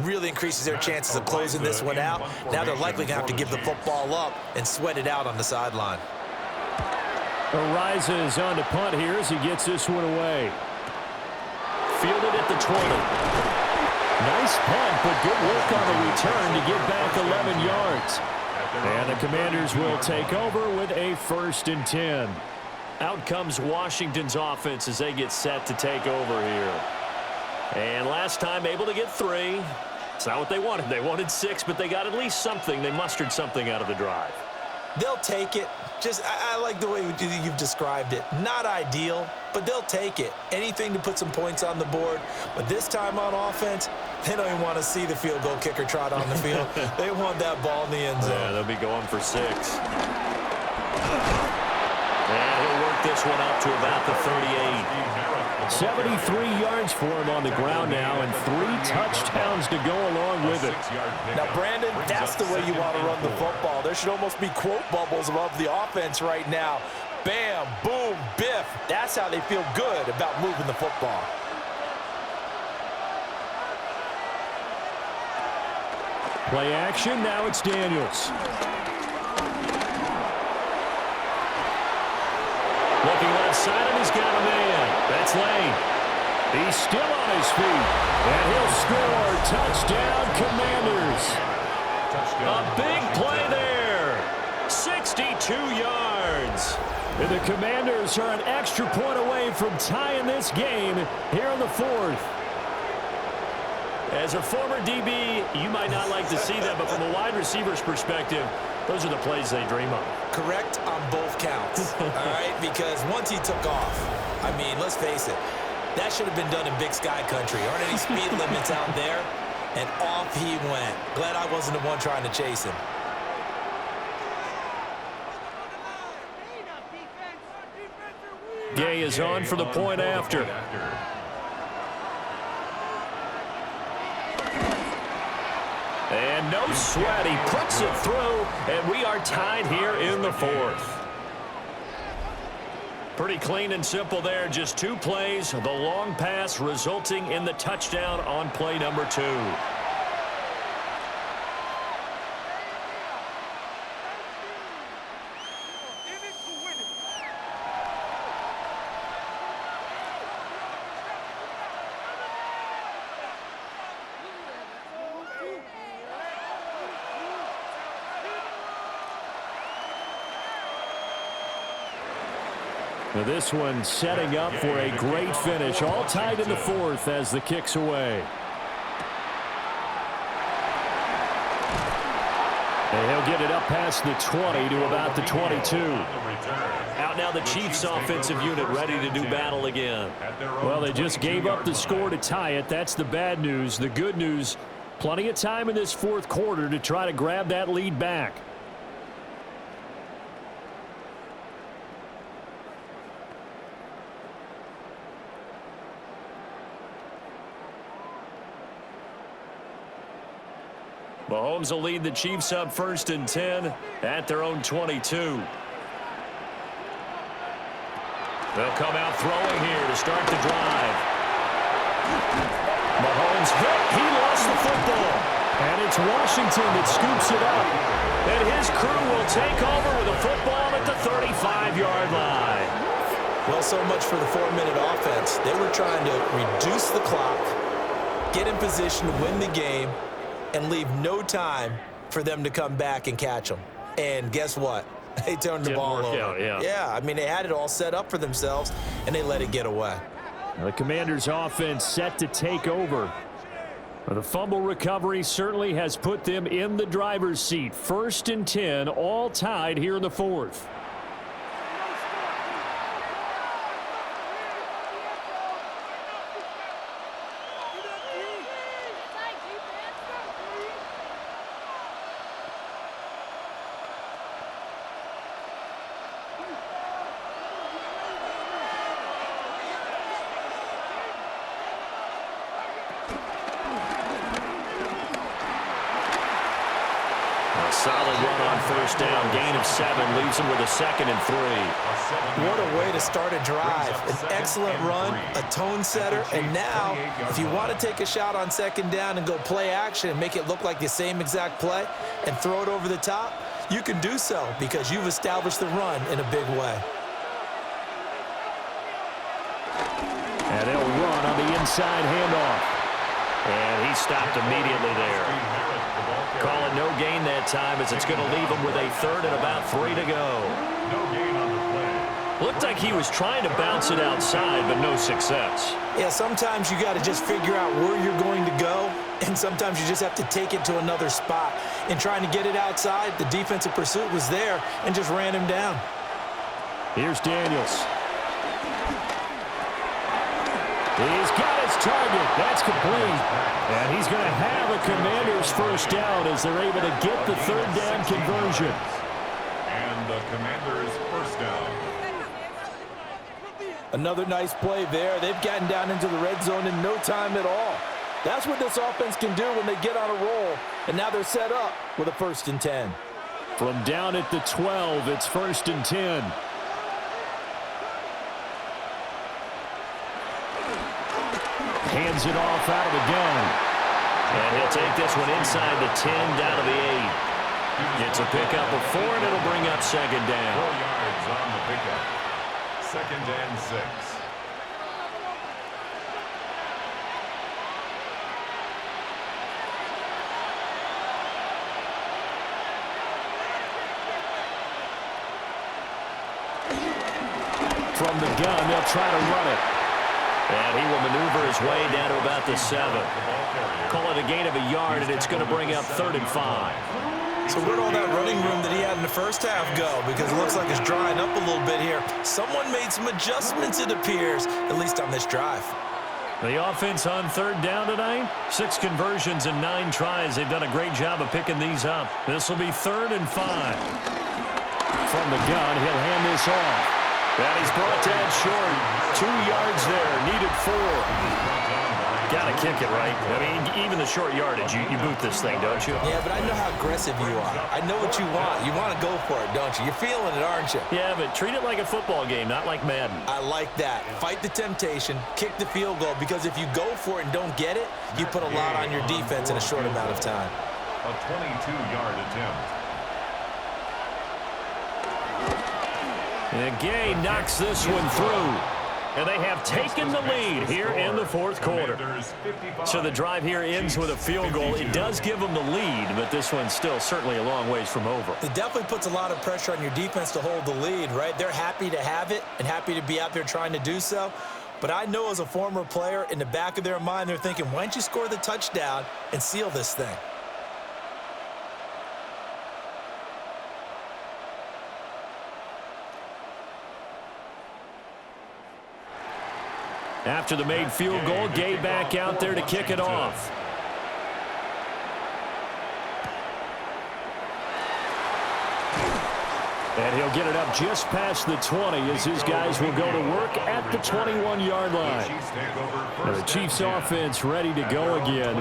really increases their chances of closing this one out. Now they're likely going to have to give the football up and sweat it out on the sideline. Ariza is on to punt here as he gets this one away. Fielded at the 20. Nice punt, but good work on the return to get back 11 yards. And the Commanders will take over with a 1st and 10. Out comes Washington's offense as they get set to take over here. And last time able to get 3. It's not what they wanted. They wanted 6, but they got at least something. They mustered something out of the drive. They'll take it. I like the way you've described it. Not ideal, but they'll take it. Anything to put some points on the board. But this time on offense, they don't even want to see the field goal kicker trot on the field. They want that ball in the end zone. Yeah, they'll be going for 6. And he'll work this one up to about the 38. 73 yards for him on the ground now, and 3 touchdowns to go along with it. Now, Brandon, that's the way you want to run the football. There should almost be quote bubbles above the offense right now. Bam, boom, biff. That's how they feel good about moving the football. Play action, now it's Daniels. Looking left side, and he's got a man. That's Lane. He's still on his feet, and he'll score. Touchdown, Commanders. A big play there. 62 yards. And the Commanders are an extra point away from tying this game here in the fourth. As a former DB, you might not like to see that, but from a wide receiver's perspective, those are the plays they dream of. Correct on both counts, all right? Because once he took off, I mean, let's face it, that should have been done in Big Sky country. Aren't any speed limits out there? And off he went. Glad I wasn't the one trying to chase him. Gay is on for the point after. And no sweat. He puts it through, and we are tied here in the fourth. Pretty clean and simple there. Just 2 plays. The long pass resulting in the touchdown on play number 2. Now this one setting up for a great finish. All tied in the fourth as the kick's away. And he'll get it up past the 20 to about the 22. Out now the Chiefs offensive unit ready to do battle again. Well, they just gave up the score to tie it. That's the bad news. The good news, plenty of time in this fourth quarter to try to grab that lead back. Mahomes will lead the Chiefs up 1st and 10 at their own 22. They'll come out throwing here to start the drive. Mahomes hit. He lost the football. And it's Washington that scoops it up. And his crew will take over with a football at the 35-yard line. Well, so much for the 4-minute offense. They were trying to reduce the clock, get in position to win the game, and leave no time for them to come back and catch them. And guess what? They turned the ball over. Yeah, I mean, they had it all set up for themselves, and they let it get away. The Commanders' offense set to take over. The fumble recovery certainly has put them in the driver's seat. 1st and 10, all tied here in the fourth. Solid run on 1st down. Gain of 7 leaves him with a 2nd and 3. What a way to start a drive. An excellent run, a tone setter, and now if you want to take a shot on 2nd down and go play action and make it look like the same exact play and throw it over the top, you can do so because you've established the run in a big way. And they'll run on the inside handoff. And he stopped immediately there. Call it no gain that time as it's going to leave him with a 3rd and about 3 to go. No gain on the play. Looked like he was trying to bounce it outside, but no success. Yeah, sometimes you got to just figure out where you're going to go, and sometimes you just have to take it to another spot. In trying to get it outside, the defensive pursuit was there and just ran him down. Here's Daniels. He's got his target. That's complete. And he's going to have a Commanders 1st down as they're able to get the 3rd down conversion. And the Commanders 1st down. Another nice play there. They've gotten down into the red zone in no time at all. That's what this offense can do when they get on a roll. And now they're set up with a 1st and 10. From down at the 12, it's 1st and 10. Hands it off out of the gun. And he'll take this one inside the 10 down to the 8. It's a pickup of 4, and it'll bring up 2nd down. 4 yards on the pickup. 2nd and 6. from the gun. They'll try to run it. And he will maneuver his way down to about the 7. Call it a gain of a yard, and it's going to bring up 3rd and 5. So where'd all that running room that he had in the first half go? Because it looks like it's drying up a little bit here. Someone made some adjustments, it appears, at least on this drive. The offense on 3rd down tonight, 6 conversions and 9 tries. They've done a great job of picking these up. This will be 3rd and 5. From the gun, he'll hand this off. And he's brought down short. 2 yards there, needed 4. Got to kick it, right? I mean, even the short yardage, you boot this thing, don't you? Yeah, but I know how aggressive you are. I know what you want. You want to go for it, don't you? You're feeling it, aren't you? Yeah, but treat it like a football game, not like Madden. I like that. Fight the temptation, kick the field goal, because if you go for it and don't get it, you put a lot on your defense in a short amount of time. A 22-yard attempt. And Gay knocks this one through. And they have taken the lead here in the 4th quarter. So the drive here ends with a field goal. It does give them the lead, but this one's still certainly a long ways from over. It definitely puts a lot of pressure on your defense to hold the lead, right? They're happy to have it and happy to be out there trying to do so. But I know as a former player, in the back of their mind, they're thinking, why don't you score the touchdown and seal this thing? After the made field goal, Gay back out there to kick it off. And he'll get it up just past the 20 as his guys will go to work at the 21-yard line. And the Chiefs offense ready to go again.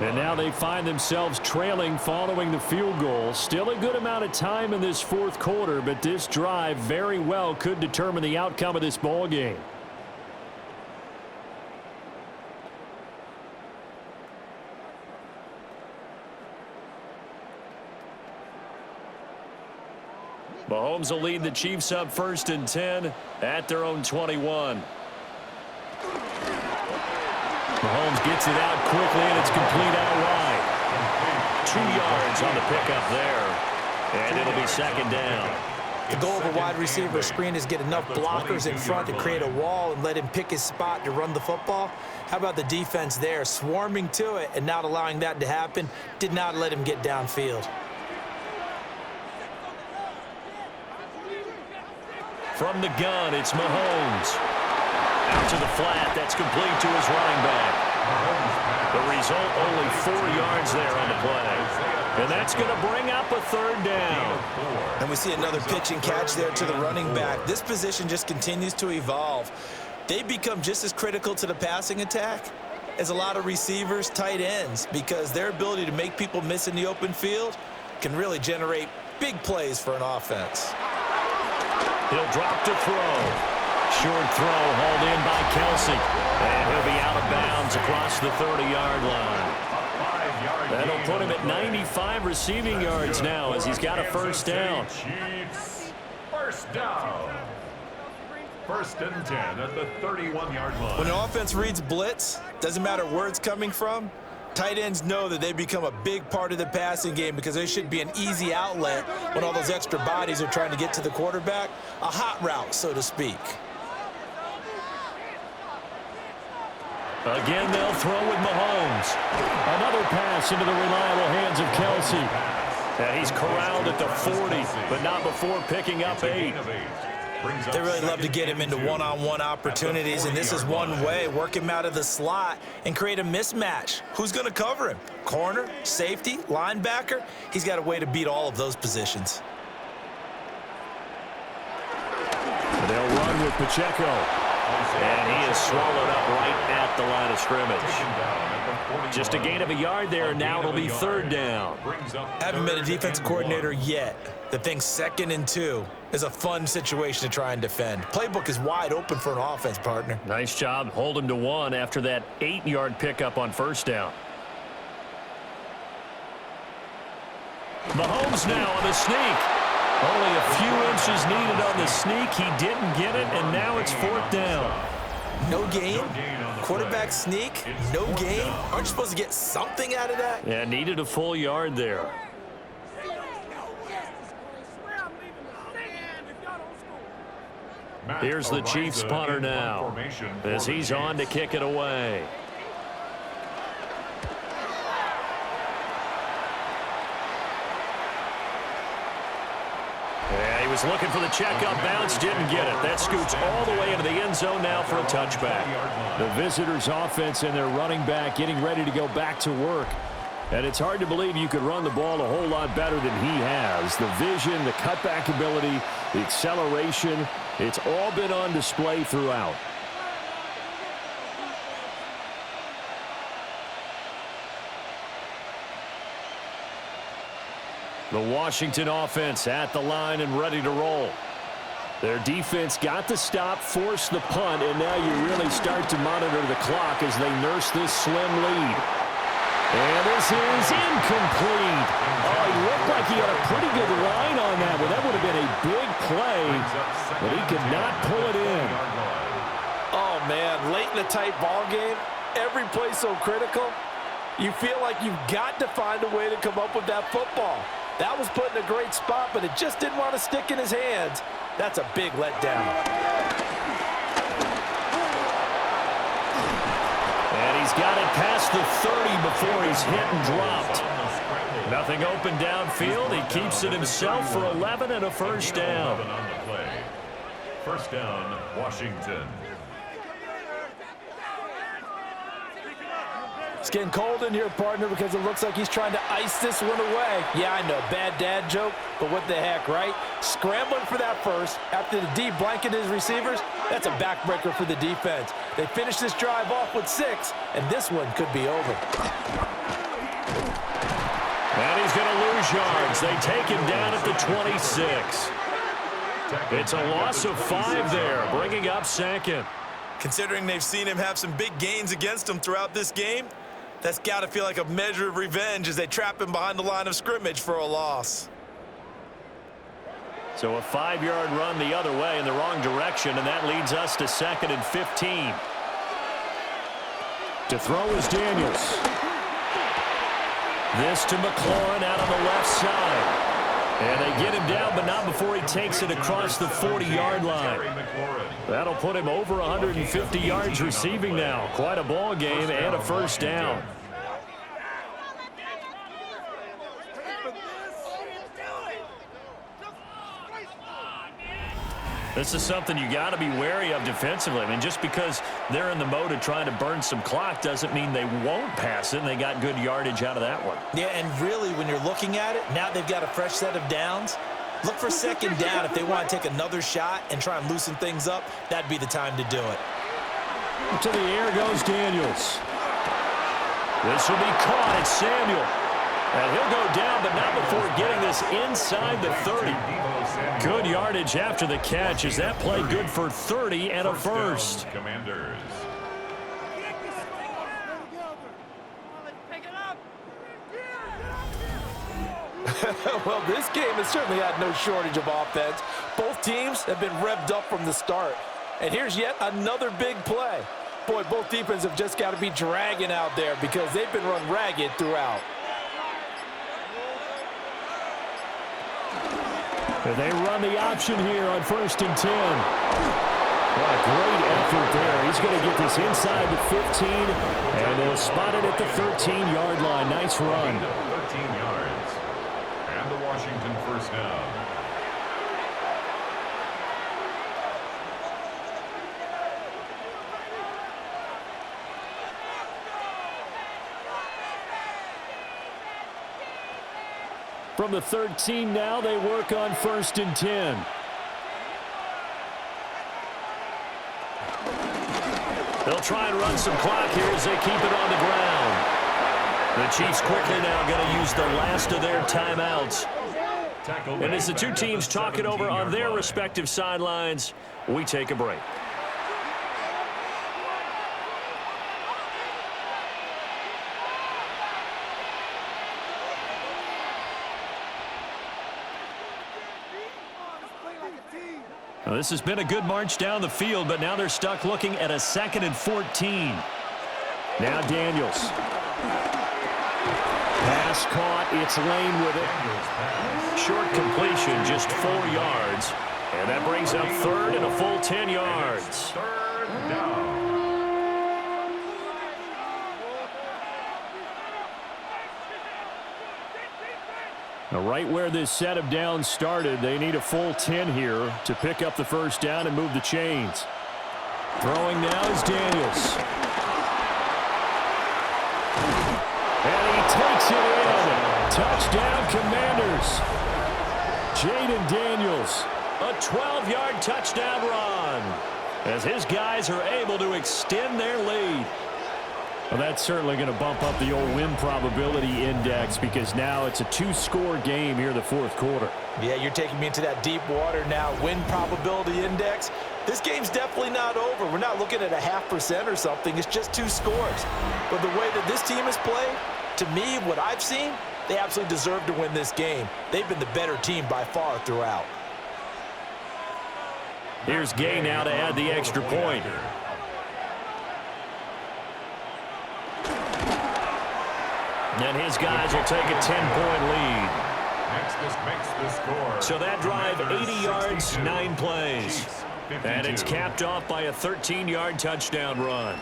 And now they find themselves trailing following the field goal. Still a good amount of time in this 4th quarter, but this drive very well could determine the outcome of this ball game. Mahomes will lead the Chiefs up 1st and 10 at their own 21. Mahomes gets it out quickly, and it's complete out wide. 2 yards on the pickup there, and it'll be 2nd down. The goal of a wide receiver screen is get enough blockers in front to create a wall and let him pick his spot to run the football. How about the defense there, swarming to it and not allowing that to happen? Did not let him get downfield. From the gun, it's Mahomes. Out to the flat, that's complete to his running back. The result, only 4 yards there on the play. And that's going to bring up a 3rd down. And we see another pitch and catch there to the running back. This position just continues to evolve. They become just as critical to the passing attack as a lot of receivers, tight ends, because their ability to make people miss in the open field can really generate big plays for an offense. He'll drop to throw. Short throw hauled in by Kelsey. And he'll be out of bounds across the 30-yard line. That'll put him at 95 receiving yards now as he's got a 1st down. Chiefs, 1st down. 1st and 10 at the 31-yard line. When an offense reads blitz, doesn't matter where it's coming from, tight ends know that they become a big part of the passing game because they should be an easy outlet when all those extra bodies are trying to get to the quarterback. A hot route, so to speak. Again, they'll throw with Mahomes. Another pass into the reliable hands of Kelsey. And he's corralled at the 40, but not before picking up 8. They really love to get him into one-on-one opportunities, and this is one way. Work him out of the slot and create a mismatch. Who's going to cover him? Corner, safety, linebacker? He's got a way to beat all of those positions. They'll run with Pacheco. And he is swallowed up right at the line of scrimmage. Just a gain of a yard there, and now it'll be 3rd down. Haven't been a defense coordinator yet. The thing's 2nd and 2 is a fun situation to try and defend. Playbook is wide open for an offense, partner. Nice job. Hold him to 1 after that 8-yard pickup on 1st down. Mahomes now on the sneak. Only a few inches needed on the sneak. He didn't get it, and now it's 4th down. No gain? Quarterback sneak? No gain? Aren't you supposed to get something out of that? Yeah, needed a full yard there. Here's the Chiefs punter now as he's on to kick it away. Yeah, he was looking for the checkup bounce, didn't get it. That scoots all the way into the end zone now for a touchback. The visitors' offense and their running back getting ready to go back to work. And it's hard to believe you could run the ball a whole lot better than he has. The vision, the cutback ability, the acceleration, it's all been on display throughout. The Washington offense at the line and ready to roll. Their defense got the stop, forced the punt, and now you really start to monitor the clock as they nurse this slim lead. And this is incomplete. Oh, he looked like he had a pretty good line on that one. That would have been a big play, but he could not pull it in. Oh, man, late in a tight ball game, every play so critical, you feel like you've got to find a way to come up with that football. That was put in a great spot, but it just didn't want to stick in his hands. That's a big letdown. And he's got it past the 30 before he's hit and dropped. Nothing open downfield. He keeps it himself for 11 and a first down. First down, Washington. It's getting cold in here, partner, because it looks like he's trying to ice this one away. Yeah, I know, bad dad joke, but what the heck, right? Scrambling for that first after the D blanketed his receivers. That's a backbreaker for the defense. They finish this drive off with 6, and this one could be over. And he's going to lose yards. They take him down at the 26. It's a loss of 5 there, bringing up second. Considering they've seen him have some big gains against him throughout this game, that's got to feel like a measure of revenge as they trap him behind the line of scrimmage for a loss. So a 5-yard run the other way in the wrong direction, and that leads us to 2nd and 15. To throw is Daniels. This to McLaurin out on the left side. And they get him down, but not before he takes it across the 40-yard line. That'll put him over 150 yards receiving now. Quite a ball game and a first down. This is something you got to be wary of defensively. I mean, just because they're in the mode of trying to burn some clock doesn't mean they won't pass it, and they got good yardage out of that one. Yeah, and really, when you're looking at it, now they've got a fresh set of downs. Look for 2nd down if they want to take another shot and try and loosen things up. That'd be the time to do it. To the air goes Daniels. This will be caught. It's Samuel. And he'll go down, but not before getting this inside the 30. Good yardage after the catch. Is that play good for 30 and a first? Commanders. Well, this game has certainly had no shortage of offense. Both teams have been revved up from the start. And here's yet another big play. Boy, both defenses have just got to be dragging out there because they've been run ragged throughout. They run the option here on 1st and 10. What a great effort there. He's going to get this inside the 15, and they'll spot it at the 13-yard line. Nice run. 13 yards. And the Washington first down. From the 13 now, they work on 1st and 10. They'll try and run some clock here as they keep it on the ground. The Chiefs quickly now going to use the last of their timeouts. And as the two teams talk it over on their respective sidelines, we take a break. Well, this has been a good march down the field, but now they're stuck looking at a 2nd and 14. Now Daniels. Pass caught. It's Lane with it. Short completion, just 4 yards. And that brings up third and a full 10 yards. Third down. Now, right where this set of downs started, they need a full 10 here to pick up the first down and move the chains. Throwing now is Daniels. And he takes it in. Touchdown, Commanders. Jaden Daniels. A 12-yard touchdown run as his guys are able to extend their lead. Well, that's certainly going to bump up the old win probability index because now it's a two-score game here in the fourth quarter. Yeah, you're taking me into that deep water now. Win probability index. This game's definitely not over. We're not looking at a 0.5% or something. It's just two scores. But the way that this team has played, to me, what I've seen, they absolutely deserve to win this game. They've been the better team by far throughout. Here's Gay now to add the extra point. And his guys will take a 10-point lead. Makes the score. So that drive, 80 yards, 9 plays. And it's capped off by a 13-yard touchdown run.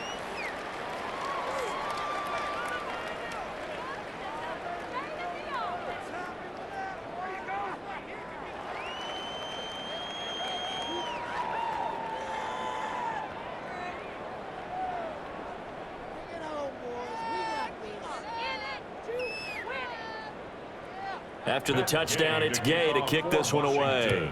After the touchdown, it's Gay to kick this one away.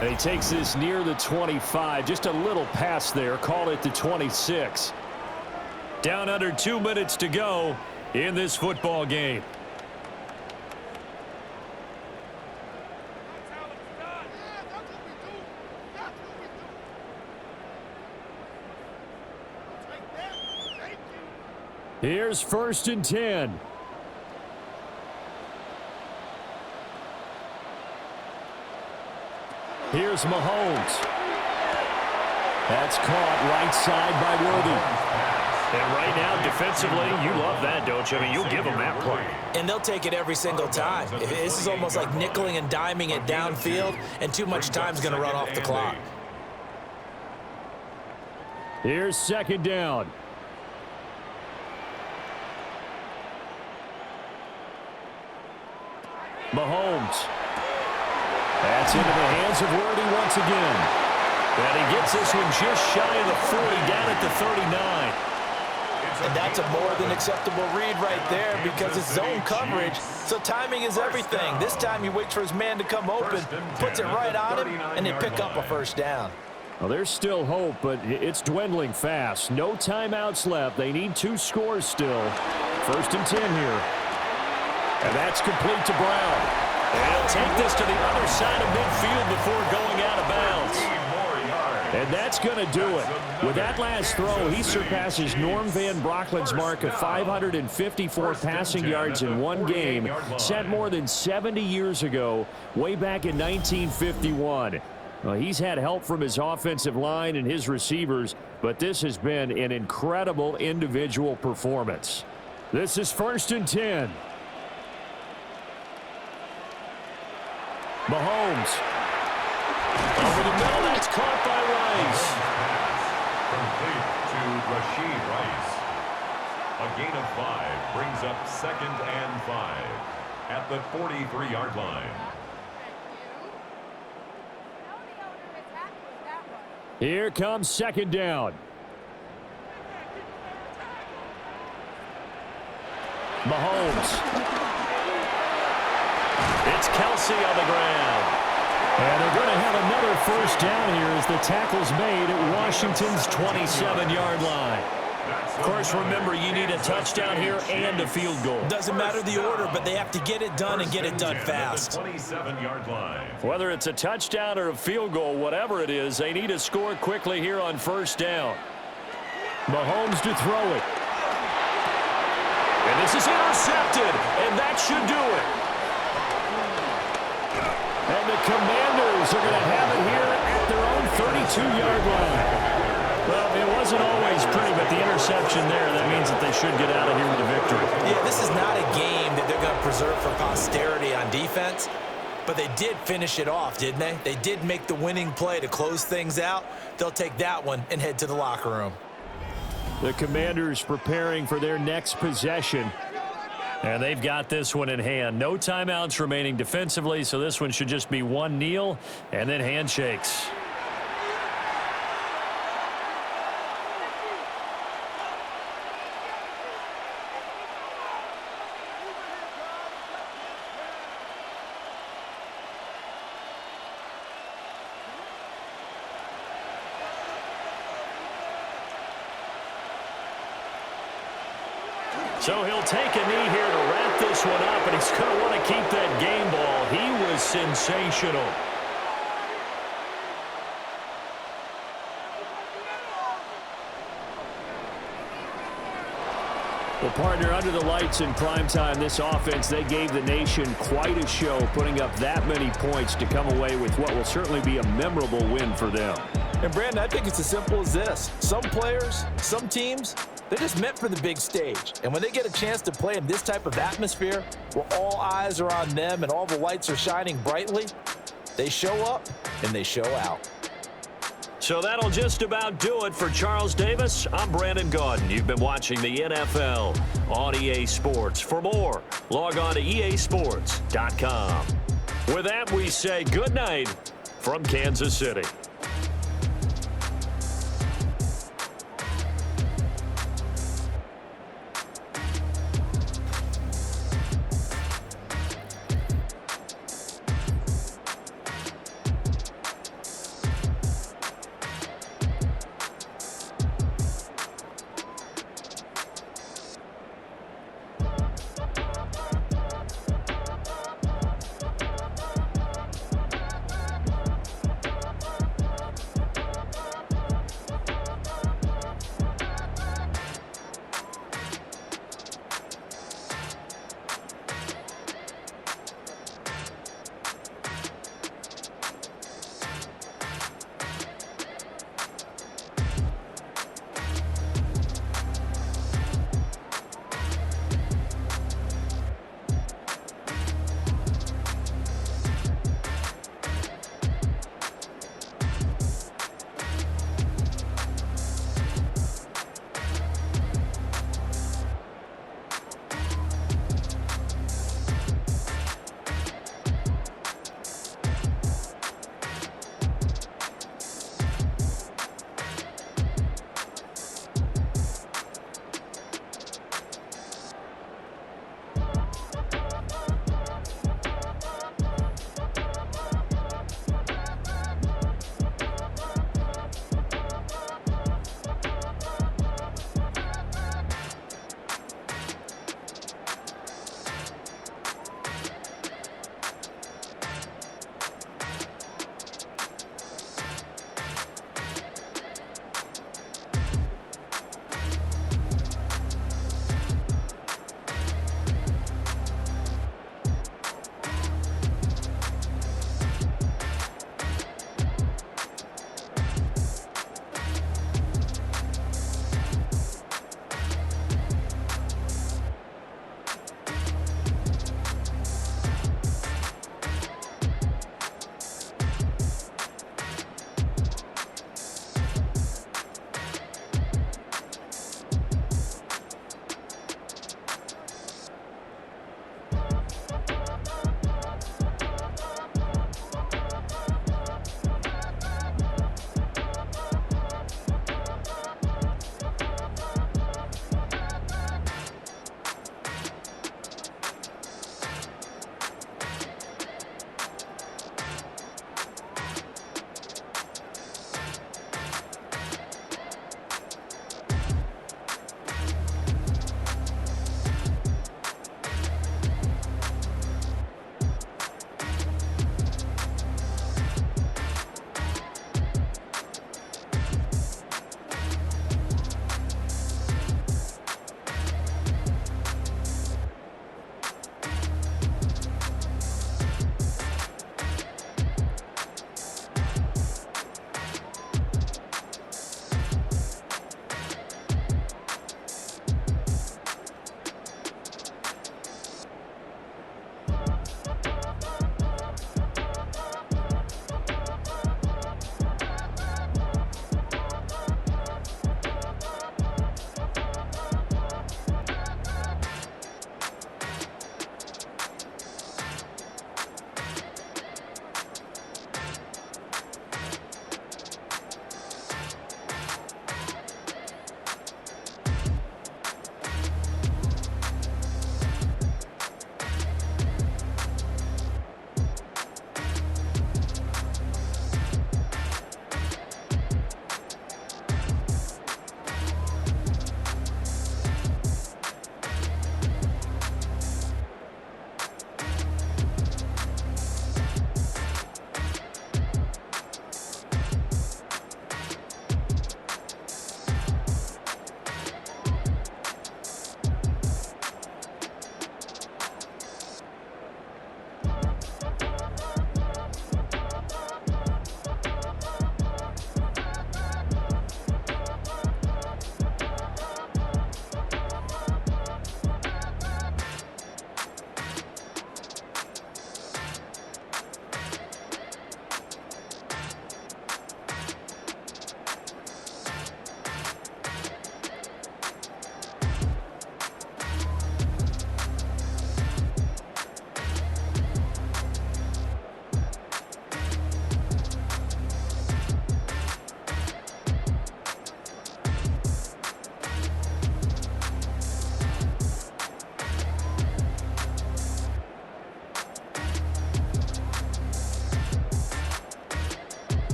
And he takes this near the 25. Just a little pass there. Call it the 26. Down under 2 minutes to go in this football game. Here's 1st and 10. Here's Mahomes. That's caught right side by Worthy. And right now, defensively, you love that, don't you? I mean, you'll give them that play. And they'll take it every single time. This is almost like nickeling and diming it downfield, and too much time's going to run off the clock. Here's 2nd down. Mahomes. That's into the hands of Worthy once again. And he gets this one just shy of the 40, down at the 39. And that's a more than acceptable read right there because it's zone coverage, so timing is everything. This time he waits for his man to come open, puts it right on him, and they pick up a first down. Well, there's still hope, but it's dwindling fast. No timeouts left. They need 2 scores still. 1st and 10 here. And that's complete to Brown. And he'll take this to the other side of midfield before going out of bounds. And that's going to do it. With that last throw, he surpasses Norm Van Brocklin's mark of 554 passing yards in one game, set more than 70 years ago, way back in 1951. Well, he's had help from his offensive line and his receivers, but this has been an incredible individual performance. This is 1st and 10. Mahomes. Over the middle, that's caught by Rice. Complete to Rashid Rice. A gain of 5 brings up 2nd and 5 at the 43-yard line. Here comes 2nd down. Mahomes. It's Kelsey on the ground. And they're going to have another first down here as the tackle's made at Washington's 27-yard line. Of course, remember, you need a touchdown here and a field goal. Doesn't matter the order, but they have to get it done and get it done fast. 27-yard line. Whether it's a touchdown or a field goal, whatever it is, they need to score quickly here on 1st down. Mahomes to throw it. And this is intercepted, and that should do it. And the Commanders are going to have it here at their own 32-yard line. Well, it wasn't always pretty, but the interception there, that means that they should get out of here with a victory. Yeah, this is not a game that they're going to preserve for posterity on defense, but they did finish it off, didn't they? They did make the winning play to close things out. They'll take that one and head to the locker room. The Commanders preparing for their next possession. And they've got this one in hand. No timeouts remaining defensively, so this one should just be one kneel and then handshakes. So he'll take a knee here to wrap this one up, and he's going to want to keep that game ball. He was sensational. Well, partner, under the lights in primetime, this offense, they gave the nation quite a show, putting up that many points to come away with what will certainly be a memorable win for them. And, Brandon, I think it's as simple as this. Some players, some teams, they're just meant for the big stage. And when they get a chance to play in this type of atmosphere where all eyes are on them and all the lights are shining brightly, they show up and they show out. So that'll just about do it for Charles Davis. I'm Brandon Gaudin. You've been watching the NFL on EA Sports. For more, log on to easports.com. With that, we say good night from Kansas City.